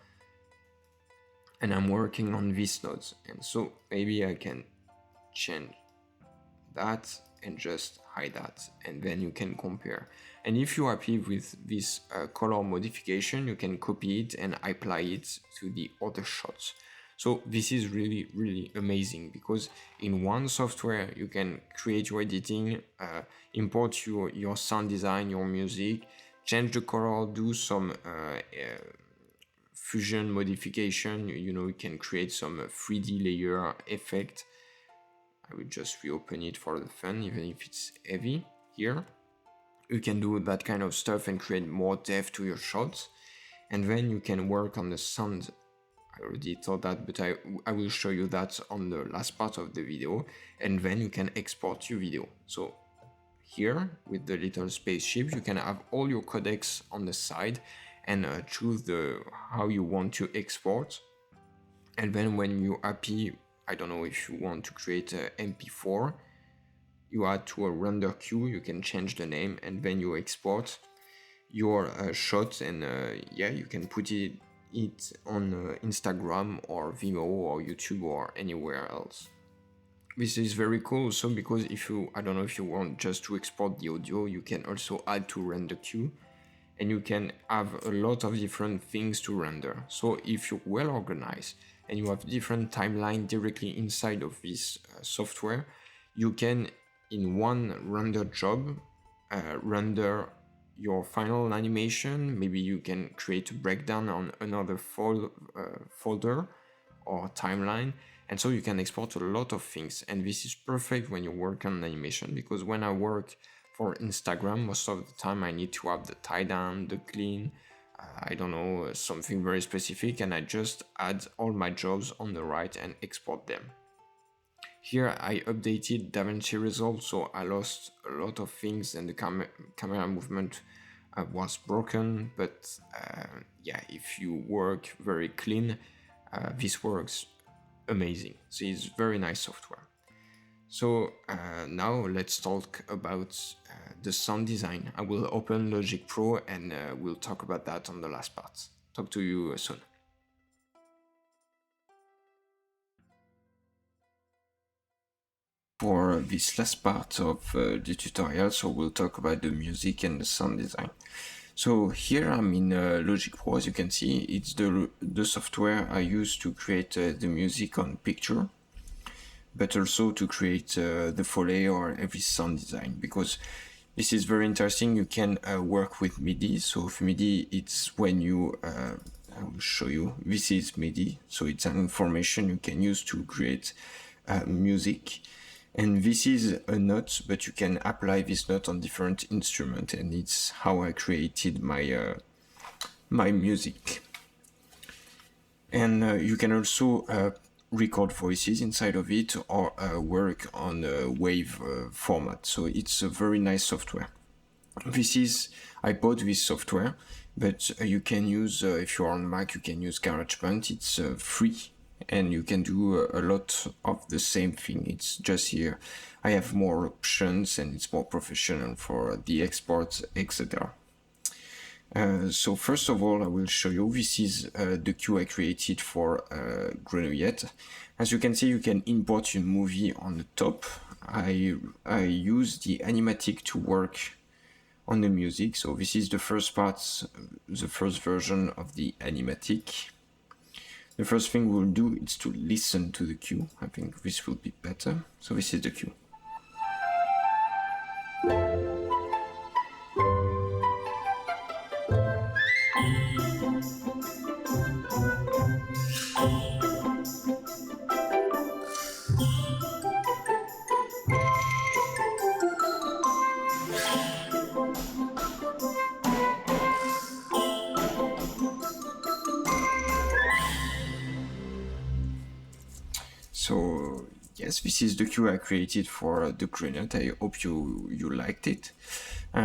A: and I'm working on these nodes, and so maybe I can change that and just hide that, and then you can compare. And if you're happy with this color modification, you can copy it and apply it to the other shots. So this is really, really amazing, because in one software you can create your editing, import your sound design, your music, change the color, do some fusion modification. You can create some 3D layer effect. I will just reopen it for the fun, even if it's heavy here. You can do that kind of stuff and create more depth to your shots. And then you can work on the sound. I already thought that, but I will show you that on the last part of the video. And then you can export your video. So here, with the little spaceship, you can have all your codecs on the side and choose how you want to export. And then when you're happy, I don't know if you want to create a MP4, you add to a render queue, you can change the name, and then you export your shot, and you can put it on Instagram or Vimeo or YouTube or anywhere else. This is very cool also, because I don't know if you want just to export the audio, you can also add to render queue, and you can have a lot of different things to render. So if you're well organized and you have different timeline directly inside of this software, you can, in one render job, render your final animation. Maybe you can create a breakdown on another folder or timeline, and so you can export a lot of things. And this is perfect when you work on animation, because when I work for Instagram, most of the time I need to have the tie down, the clean, I don't know, something very specific, and I just add all my jobs on the right and export them. Here I updated DaVinci Resolve, so I lost a lot of things, and the camera movement was broken, but if you work very clean, this works amazing. So it's very nice software. So now let's talk about the sound design. I will open Logic Pro and we'll talk about that on the last part. Talk to you soon. For this last part of the tutorial, so we'll talk about the music and the sound design. So here I'm in Logic Pro. As you can see, it's the software I use to create the music on picture, but also to create the Foley or every sound design, because this is very interesting. You can work with MIDI. So with MIDI, it's when you, I will show you, this is MIDI. So it's an information you can use to create music. And this is a note, but you can apply this note on different instruments, and it's how I created my my music. And you can also record voices inside of it, or work on a wave format. So it's a very nice software. I bought this software, but you can use, if you're on Mac, you can use GarageBand. It's free, and you can do a lot of the same thing. It's just here I have more options, and it's more professional for the exports, etc. So first of all, I will show you, this is the queue I created for Grenouillette. As you can see, you can import your movie on the top. I use the animatic to work on the music. So this is the first part, the first version of the animatic. The first thing we'll do is to listen to the cue. I think this will be better. So this is the cue. So yes, this is the cue I created for the Grenouillette. I hope you liked it.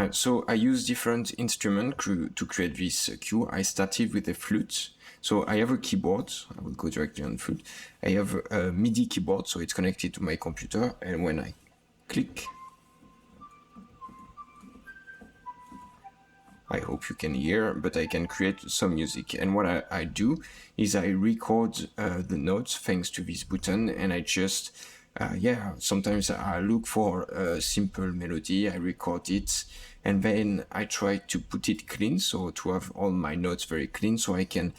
A: So I use different instruments to create this cue. I started with a flute. So I have a keyboard. I will go directly on flute. I have a MIDI keyboard, so it's connected to my computer. And when I click, I hope you can hear, but I can create some music. And what I do is I record the notes thanks to this button, and I just, sometimes I look for a simple melody, I record it, and then I try to put it clean, so to have all my notes very clean, so I can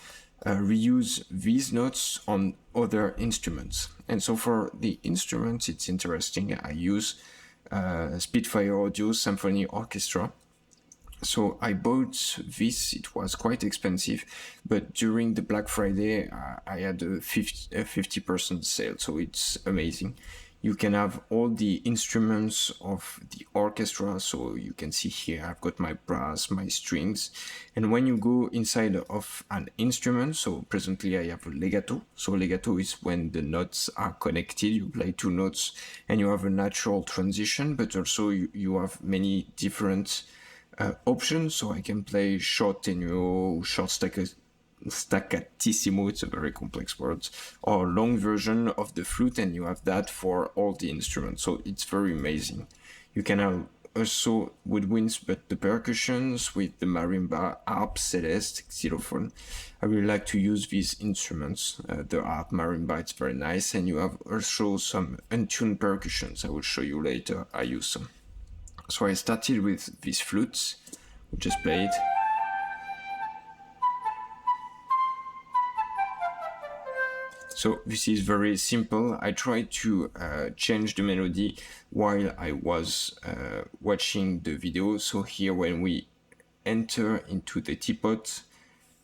A: reuse these notes on other instruments. And so for the instruments, it's interesting. I use Spitfire Audio Symphony Orchestra. So I bought this, it was quite expensive, but during the Black Friday, I had a 50% sale, so it's amazing. You can have all the instruments of the orchestra, so you can see here I've got my brass, my strings, and when you go inside of an instrument, so presently I have a legato. So legato is when the notes are connected, you play two notes and you have a natural transition, but also you have many different options, so I can play short tenuo, short staccatissimo, it's a very complex word, or long version of the flute, and you have that for all the instruments, so it's very amazing. You can have also woodwinds, but the percussions with the marimba, harp, celeste, xylophone. I really like to use these instruments. The harp, marimba, it's very nice, and you have also some untuned percussions. I will show you later. I use some. So I started with these flutes, we just play it. So this is very simple. I tried to change the melody while I was watching the video. So here when we enter into the teapot,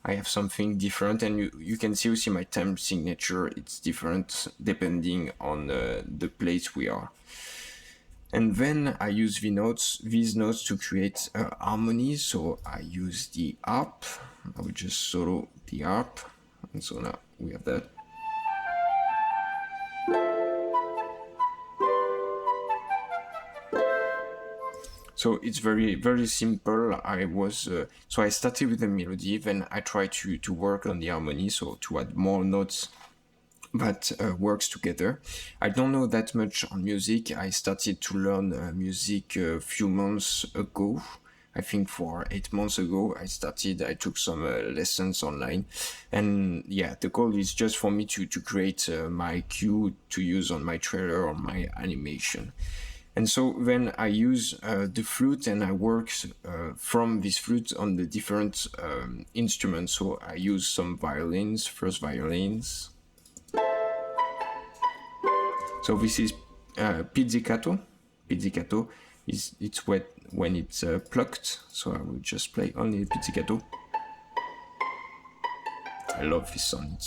A: I have something different, and you can see my time signature, it's different depending on the place we are. And then I use these notes to create harmony. So I use the harp. I will just solo the harp. And so now we have that. So it's very, very simple. So I started with the melody, then I tried to work on the harmony, so to add more notes that works together. I don't know that much on music. I started to learn music a few months ago. I think for 8 months ago, I took some lessons online. And yeah, the goal is just for me to create my cue to use on my trailer or my animation. And so then I use the flute, and I work from this flute on the different instruments. So I use some violins, first violins. So this is pizzicato. Pizzicato it's wet when it's plucked. So I will just play only pizzicato. I love this song.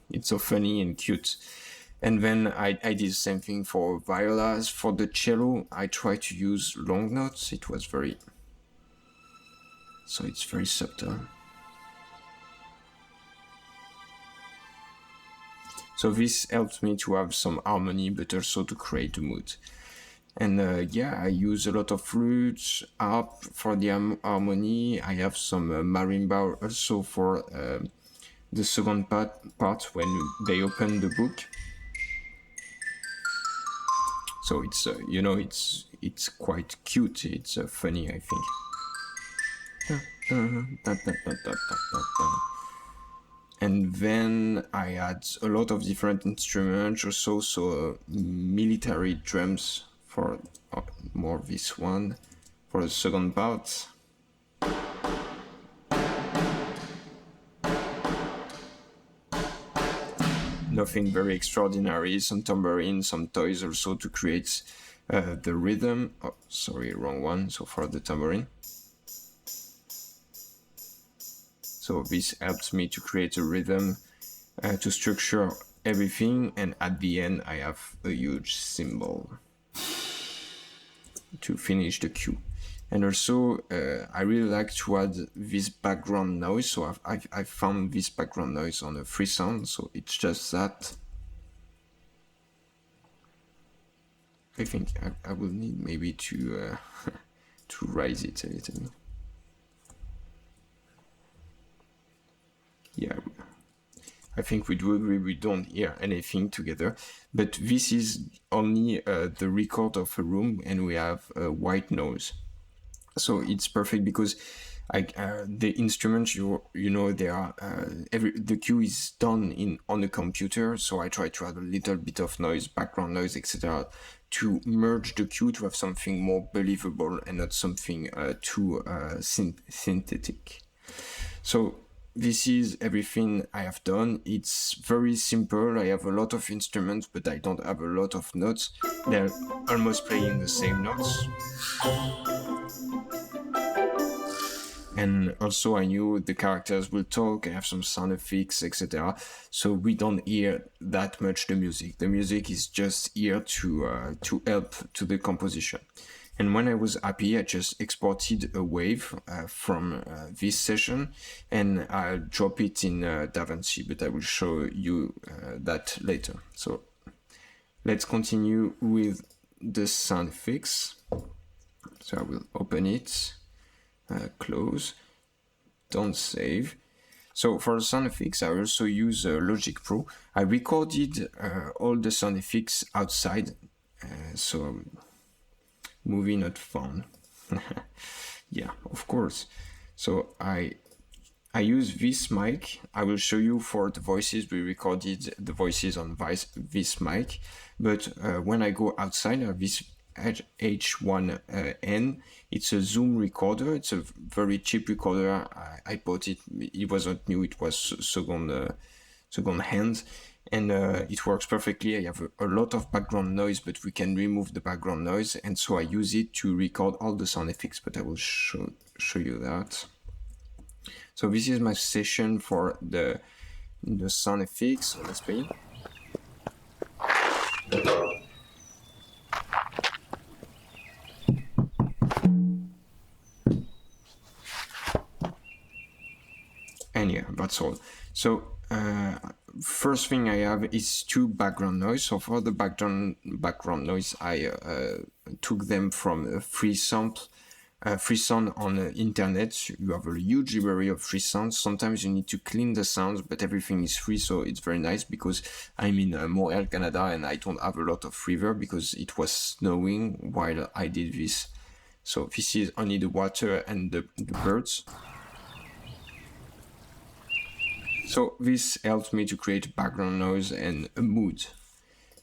A: It's so funny and cute. And then I did the same thing for violas. For the cello, I tried to use long notes. It's very subtle. So this helps me to have some harmony, but also to create a mood. And I use a lot of flutes, harp for the harmony. I have some marimba also for the second part when they open the book. So it's quite cute. It's funny, I think. And then I had a lot of different instruments, also so military drums for more this one for the second part. Nothing very extraordinary, some tambourine, some toys also to create the rhythm. Oh, sorry, wrong one. So for the tambourine. So this helps me to create a rhythm, to structure everything, and at the end I have a huge cymbal to finish the cue. And also I really like to add this background noise, so I found this background noise on a free sound, so it's just that. I think I will need maybe to to raise it a little. Yeah, I think we do agree we don't hear anything together, but this is only the record of a room, and we have a white noise. So it's perfect because the instruments, they are the cue is done on a computer. So I try to add a little bit of noise, background noise, etc., to merge the cue to have something more believable and not something too synthetic. So this is everything I have done. It's very simple. I have a lot of instruments, but I don't have a lot of notes. They're almost playing the same notes. And also I knew the characters will talk, I have some sound effects, etc. So we don't hear that much the music. The music is just here to help to the composition. And when I was happy, I just exported a wave from this session, and I'll drop it in DaVinci, but I will show you that later. So let's continue with the sound effects. So I will open it. Close, don't save. So for the sound effects, I also use Logic Pro. I recorded all the sound effects outside, so movie not found. Yeah, of course. So I use this mic. I will show you for the voices. We recorded the voices on this mic, but when I go outside, I have this H1N. It's a Zoom recorder. It's a very cheap recorder. I bought it. It wasn't new. It was second hand, and it works perfectly. I have a lot of background noise, but we can remove the background noise, and so I use it to record all the sound effects. But I will show you that. So this is my session for the sound effects. So let's play. And yeah, that's all. So first thing I have is two background noise. So for the background noise, I took them from free sound on the internet. You have a huge library of free sounds. Sometimes you need to clean the sounds, but everything is free, so it's very nice because I'm in Montreal, Canada, and I don't have a lot of reverb because it was snowing while I did this. So this is only the water and the birds. So this helps me to create background noise and a mood.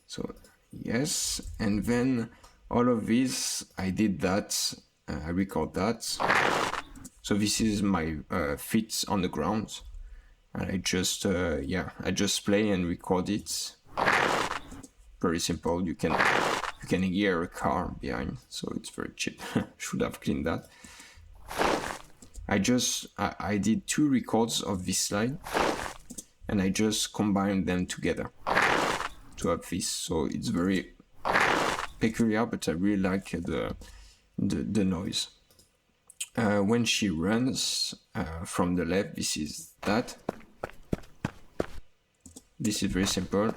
A: So yes, and then all of this, I did that, I record that. So this is my feet on the ground. And I just play and record it. Very simple. You can hear a car behind, so it's very cheap. Should have cleaned that. I did two records of this slide, and I just combined them together to have this. So it's very peculiar, but I really like the noise. When she runs from the left, this is that. This is very simple.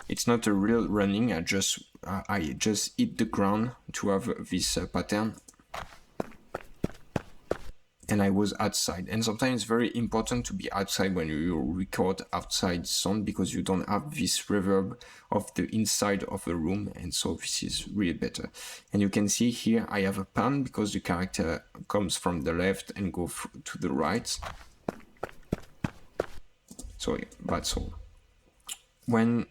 A: It's not a real running. I just hit the ground to have this pattern. And I was outside. And sometimes it's very important to be outside when you record outside sound because you don't have this reverb of the inside of a room. And so this is really better. And you can see here I have a pan because the character comes from the left and go to the right. So yeah, that's all. When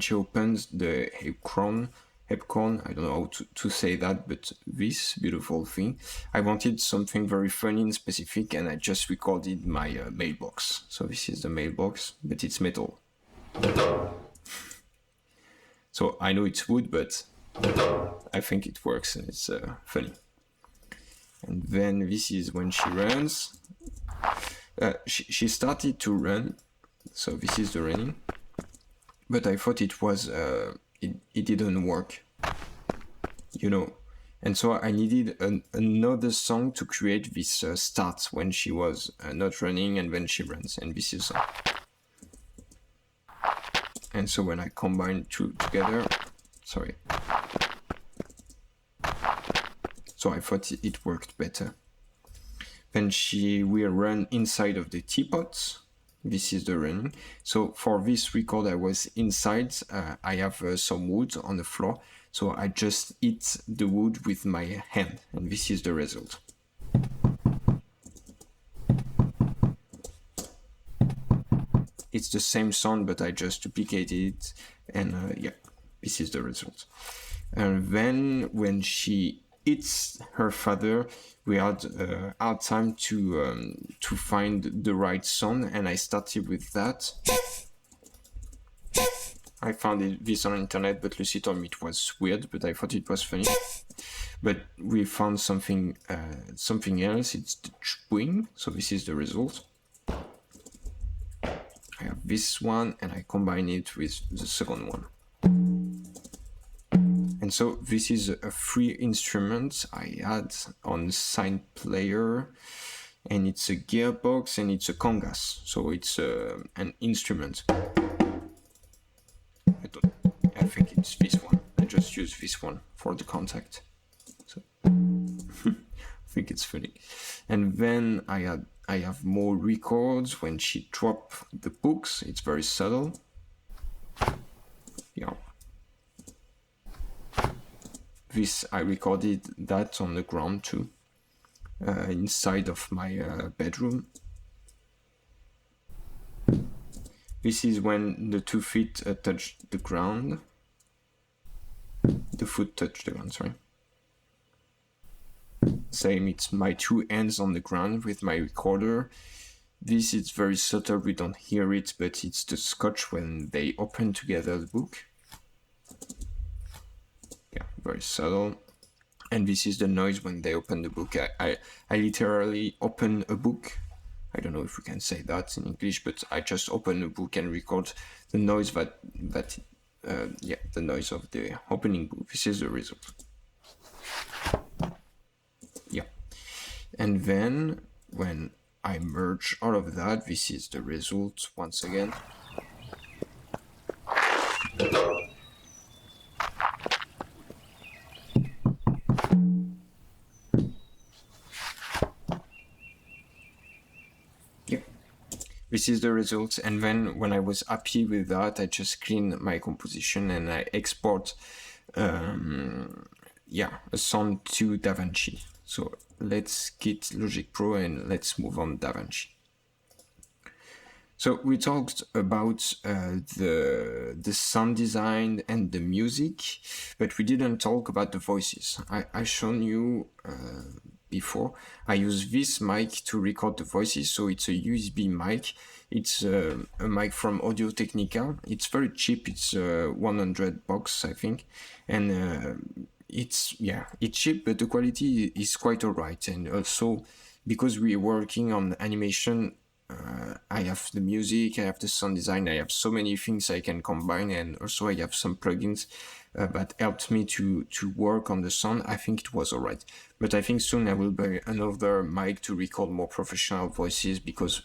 A: she opens the hepcorn, I don't know how to say that, but this beautiful thing, I wanted something very funny and specific, and I just recorded my mailbox. So this is the mailbox, but it's metal. So I know it's wood, but I think it works and it's funny. And then this is when she runs. She started to run, so this is the running. But I thought it was, it didn't work, you know. And so I needed another song to create this start when she was not running and when she runs. And this is and so when I combine two together, sorry. So I thought it worked better. Then she will run inside of the teapot. This is the running. So for this record, I was inside. I have some wood on the floor. So I just hit the wood with my hand. And this is the result. It's the same sound, but I just duplicated it. And yeah, this is the result. And then when she it's her father. We had a hard time to find the right sound, and I started with that. I found this on internet, but Lucy told me it was weird, but I thought it was funny. But we found something else. It's the chewing, so this is the result. I have this one, and I combine it with the second one. And so this is a free instrument I had on Sign Player, and it's a gearbox and it's a congas, so it's an instrument. I think it's this one. I just use this one for the contact. So I think it's funny. And then I have more records when she dropped the books. It's very subtle. Yeah. This, I recorded that on the ground too, inside of my bedroom. This is when the 2 feet touch the ground. The foot touched the ground, sorry. Same, it's my 2 hands on the ground with my recorder. This is very subtle, we don't hear it, but it's the scotch when they open together the book. Yeah, very subtle. And this is the noise when they open the book. I literally open a book. I don't know if we can say that in English, but I just open a book and record the noise the noise of the opening book. This is the result. Yeah. And then when I merge all of that, this is the result once again. This is the result, and then when I was happy with that, I just clean my composition and I export a sound to DaVinci. So let's get Logic Pro and let's move on DaVinci. So we talked about the sound design and the music, but we didn't talk about the voices. I shown you before. I use this mic to record the voices, so it's a USB mic. It's a mic from Audio Technica. It's very cheap. It's $100, I think, and it's cheap, but the quality is quite alright. And also because we're working on animation, I have the music, I have the sound design, I have so many things I can combine, and also I have some plugins that helped me to work on the sound. I think it was alright, but I think soon I will buy another mic to record more professional voices, because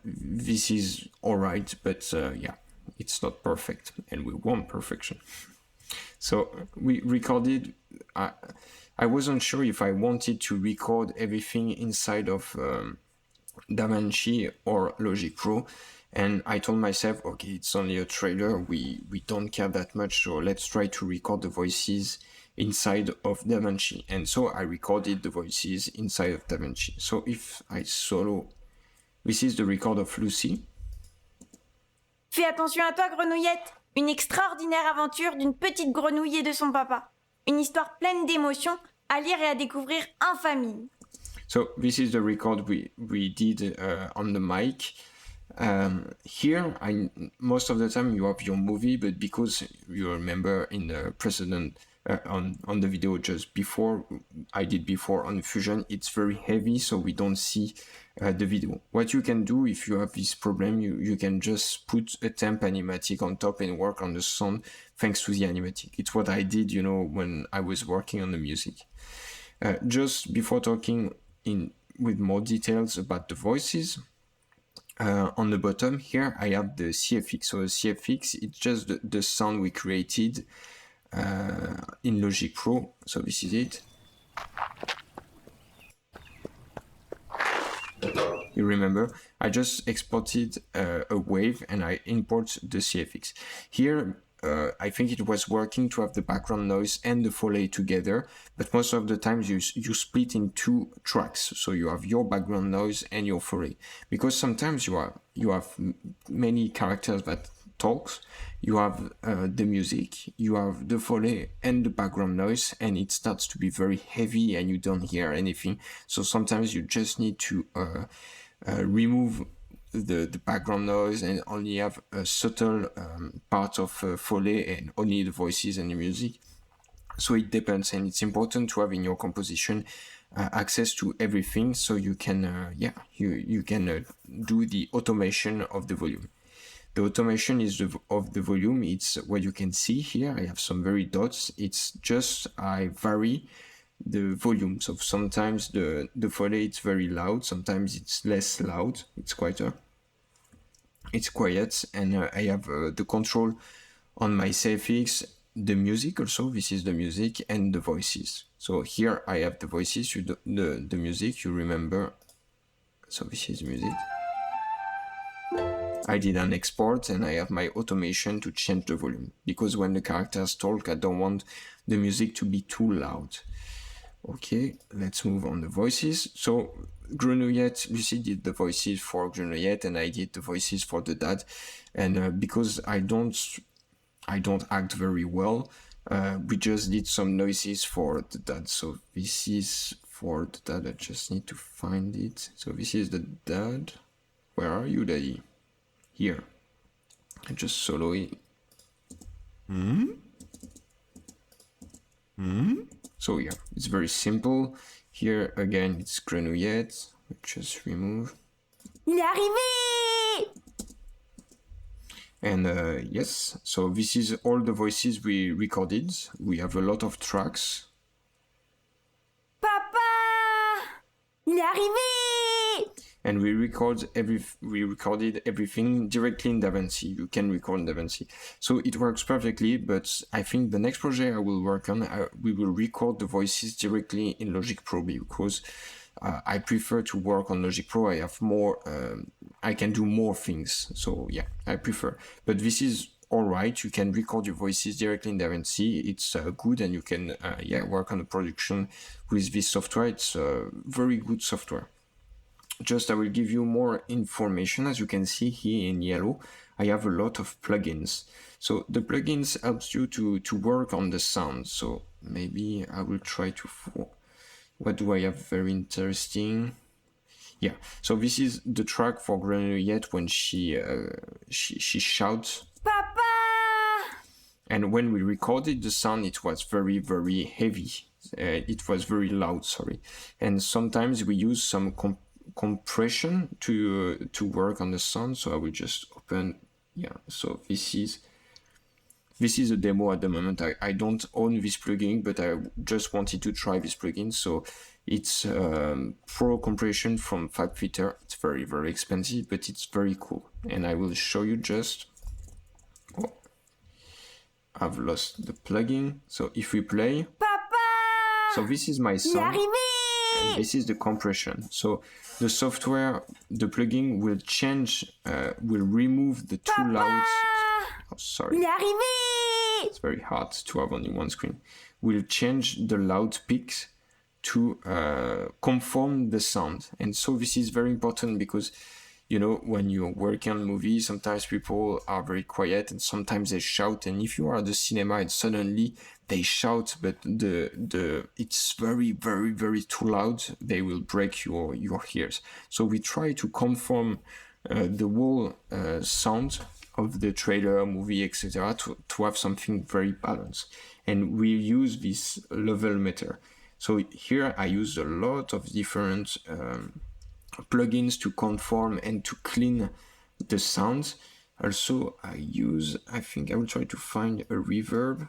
A: this is alright, but it's not perfect, and we want perfection. So we recorded. I wasn't sure if I wanted to record everything inside of DaVinci or Logic Pro, and I told myself, okay, it's only a trailer, we don't care that much, so let's try to record the voices inside of DaVinci. And so I recorded the voices inside of DaVinci. So if I solo, this is the record of Lucy.
B: Fais attention à toi, Grenouillette. Une extraordinaire aventure d'une petite grenouille et de son papa. Une histoire pleine d'émotions à lire et à découvrir en famille.
A: So this is the record we did on the mic. Here, most of the time you have your movie, but because you remember in the precedent on the video just before, I did before on Fusion, it's very heavy, so we don't see the video. What you can do if you have this problem, you can just put a temp animatic on top and work on the sound thanks to the animatic. It's what I did, when I was working on the music. Just before talking with more details about the voices, on the bottom here I have the CFX. So the CFX, it's just the sound we created in Logic Pro. So this is it. You remember, I just exported a wave and I import the CFX. Here, I think it was working to have the background noise and the Foley together, but most of the times you split in 2 tracks. So you have your background noise and your Foley, because sometimes you have many characters that talks, you have the music, you have the Foley and the background noise, and it starts to be very heavy and you don't hear anything. So sometimes you just need to remove the background noise and only have a subtle part of Foley and only the voices and the music. So it depends, and it's important to have in your composition access to everything, so you can you can do the automation of the volume. The automation is of the volume. It's what you can see here. I have some very dots. It's just I vary the volume. So sometimes the Foley it's very loud. Sometimes it's less loud. It's quieter. It's quiet, and I have the control on my CFX. The music also, this is the music, and the voices. So here I have the voices, the music, you remember. So this is music. I did an export and I have my automation to change the volume. Because when the characters talk, I don't want the music to be too loud. Okay, let's move on the voices. So Grenouillette, Lucy did the voices for Grenouillette and I did the voices for the dad. And because I don't act very well, we just did some noises for the dad. So this is for the dad. I just need to find it. So this is the dad. Where are you, daddy? Here. I just solo it. So yeah, it's very simple. Here again, it's Grenouillette. We just remove.
B: Il est arrivé!
A: And yes, so this is all the voices we recorded. We have a lot of tracks.
B: Papa! Il est arrivé!
A: And we recorded everything directly in DaVinci. You can record in DaVinci. So it works perfectly, but I think the next project I will work on, we will record the voices directly in Logic Pro because I prefer to work on Logic Pro. I have more, I can do more things. So yeah, I prefer. But this is all right. You can record your voices directly in DaVinci. It's good, and you can work on the production with this software. It's very good software. Just I will give you more information. As you can see here in yellow, I have a lot of plugins. So the plugins helps you to work on the sound. So maybe I will try to, what do I have very interesting? Yeah, so this is the track for Grenouillette when she shouts.
B: Papa!
A: And when we recorded the sound, it was very, very heavy. It was very loud, sorry. And sometimes we use some compression to work on the sound. So I will just open, so this is a demo at the moment. I don't own this plugin, but I just wanted to try this plugin. So it's Pro compression from FabFilter. It's very, very expensive, but it's very cool. And I will show you just, I've lost the plugin. So if we play,
B: Papa!
A: So this is my sound. And this is the compression. So the software, the plugin will change, will remove the too loud. Oh, sorry.
B: Il est arrivé!
A: It's very hard to have only one screen. Will change the loud peaks to conform the sound. And so this is very important because, you know, when you're working on movies, sometimes people are very quiet and sometimes they shout. And if you are at the cinema and suddenly they shout, but it's very, very, very too loud, they will break your ears. So we try to conform the whole sound of the trailer, movie, etc. to have something very balanced. And we use this level meter. So here I use a lot of different plugins to conform and to clean the sounds. Also, I think I will try to find a reverb,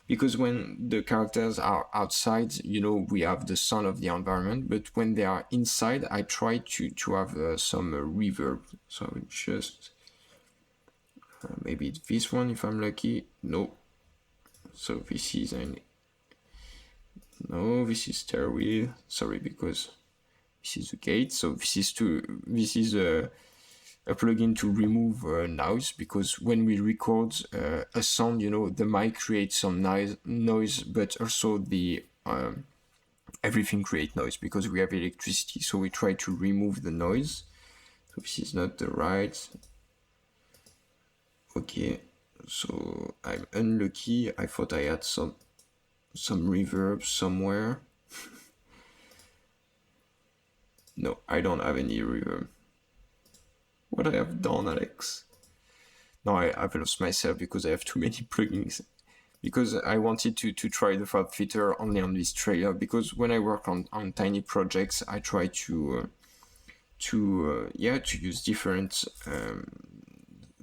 A: because when the characters are outside, you know, we have the sound of the environment, but when they are inside, I try to have some reverb. So I will just, maybe it's this one if I'm lucky. No. So this is this is stairwell. Sorry, because this is the gate. So this is a plugin to remove noise, because when we record a sound, you know, the mic creates some noise, but also the everything creates noise because we have electricity. So we try to remove the noise. So this is not the right. Okay, so I'm unlucky. I thought I had some reverb somewhere. No, I don't have any reverb. What I have done, Alex? No, I've lost myself because I have too many plugins. Because I wanted to try the fab filter only on this trailer. Because when I work on tiny projects, I try to use different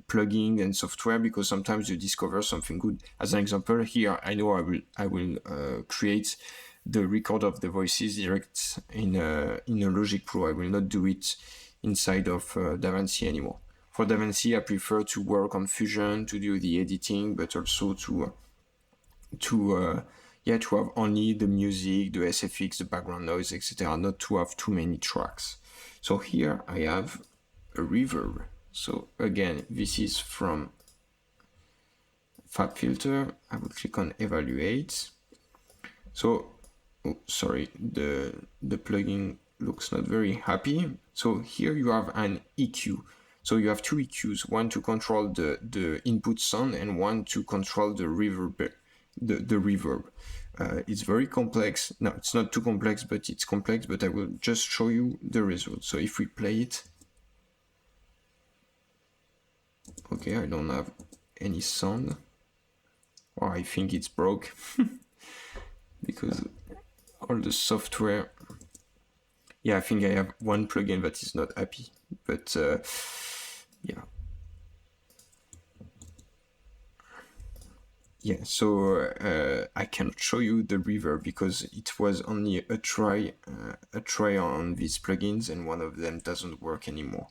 A: plugin and software, because sometimes you discover something good. As an example, here I know I will create the record of the voices direct in a Logic Pro. I will not do it inside of DaVinci anymore. For DaVinci, I prefer to work on Fusion to do the editing, but also to have only the music, the SFX, the background noise, etc. Not to have too many tracks. So here I have a reverb. So again, this is from Fab Filter. I will click on Evaluate. So, the plugin looks not very happy. So here you have an EQ. So you have two EQs, one to control the input sound and one to control the reverb. The reverb. It's very complex. No, it's not too complex, but it's complex, but I will just show you the result. So if we play it, okay, I don't have any sound. Or I think it's broke because all the software. Yeah, I think I have one plugin that is not happy, but yeah. Yeah, so I cannot show you the reverb because it was only a try on these plugins, and one of them doesn't work anymore.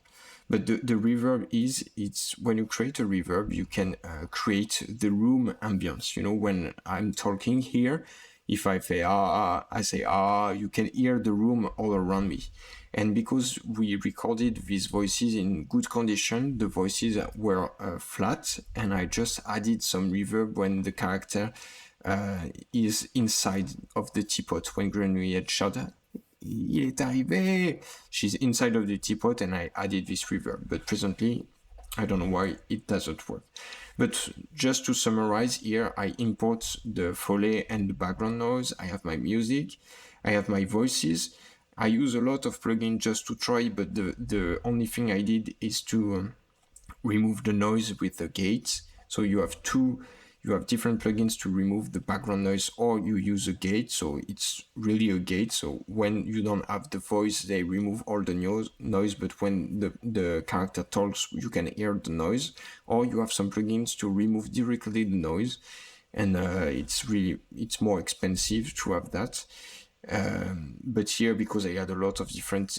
A: But the reverb it's when you create a reverb, you can create the room ambience. You know, when I'm talking here, if I say I say you can hear the room all around me. And because we recorded these voices in good condition, the voices were flat, and I just added some reverb when the character is inside of the teapot. When Grenouillette shouted, "Il est arrivé!" She's inside of the teapot, and I added this reverb. But presently, I don't know why it doesn't work. But just to summarize here, I import the Foley and the background noise. I have my music. I have my voices. I use a lot of plugins just to try, but the only thing I did is to remove the noise with the gates. So you have different plugins to remove the background noise, or you use a gate. So it's really a gate. So when you don't have the voice, they remove all the noise, but when the character talks, you can hear the noise. Or you have some plugins to remove directly the noise, and it's more expensive to have that. But here, because I had a lot of different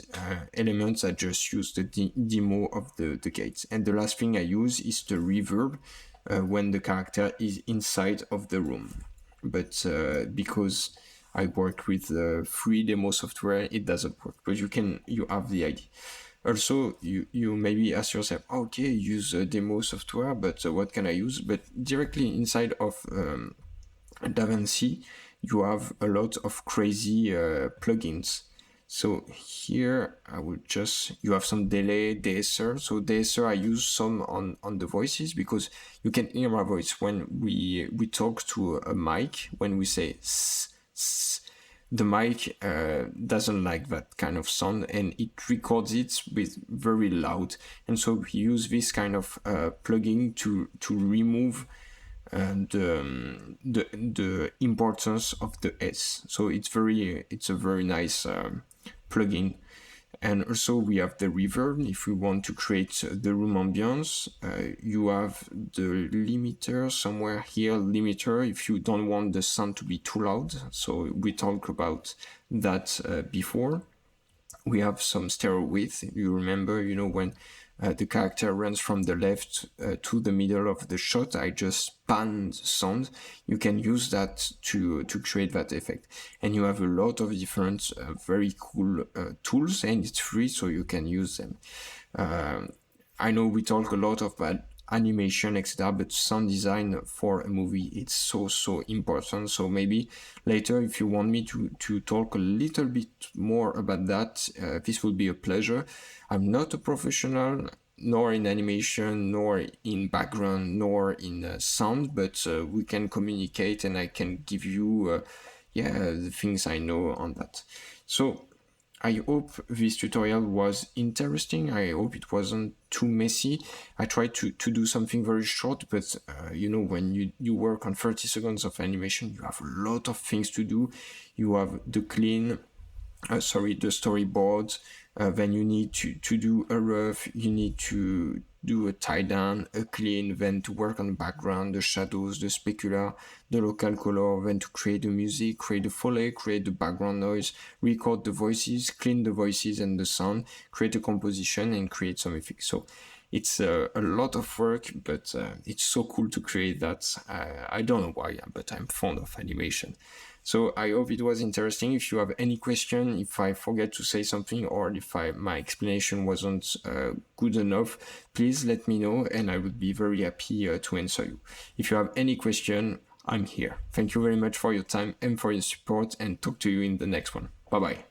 A: elements, I just used the demo of the gates. And the last thing I use is the reverb when the character is inside of the room. But because I work with free demo software, it doesn't work. But you have the idea. Also, you maybe ask yourself, okay, use demo software, but what can I use? But directly inside of DaVinci, you have a lot of crazy plugins. So here you have some delay, deesser. So deesser, I use some on the voices, because you can hear my voice when we talk to a mic. When we say s, the mic doesn't like that kind of sound, and it records it with very loud. And so we use this kind of plugin to remove the importance of the S. So it's a very nice plugin. And also we have the reverb. If we want to create the room ambience, you have the limiter somewhere here, limiter, if you don't want the sound to be too loud. So we talked about that before. We have some stereo width. You remember, when the character runs from the left to the middle of the shot, I just pan sound. You can use that to create that effect. And you have a lot of different very cool tools, and it's free, so you can use them. I know we talk a lot about animation, etc., but sound design for a movie, it's so important. So maybe later, if you want me to talk a little bit more about that, this will be a pleasure. I'm not a professional, nor in animation, nor in background, nor in sound, but we can communicate and I can give you the things I know on that. So I hope this tutorial was interesting. I hope it wasn't too messy. I tried to do something very short, but when you work on 30 seconds of animation, you have a lot of things to do. You have the the storyboards, then you need to do a rough, you need to do a tie down, a clean, then to work on the background, the shadows, the specular, the local color, then to create the music, create the foley, create the background noise, record the voices, clean the voices and the sound, create a composition and create some effects. So it's a lot of work, but it's so cool to create that. I don't know why, but I'm fond of animation. So I hope it was interesting. If you have any question, if I forget to say something, or if my explanation wasn't good enough, please let me know and I would be very happy to answer you. If you have any question, I'm here. Thank you very much for your time and for your support, and talk to you in the next one. Bye-bye.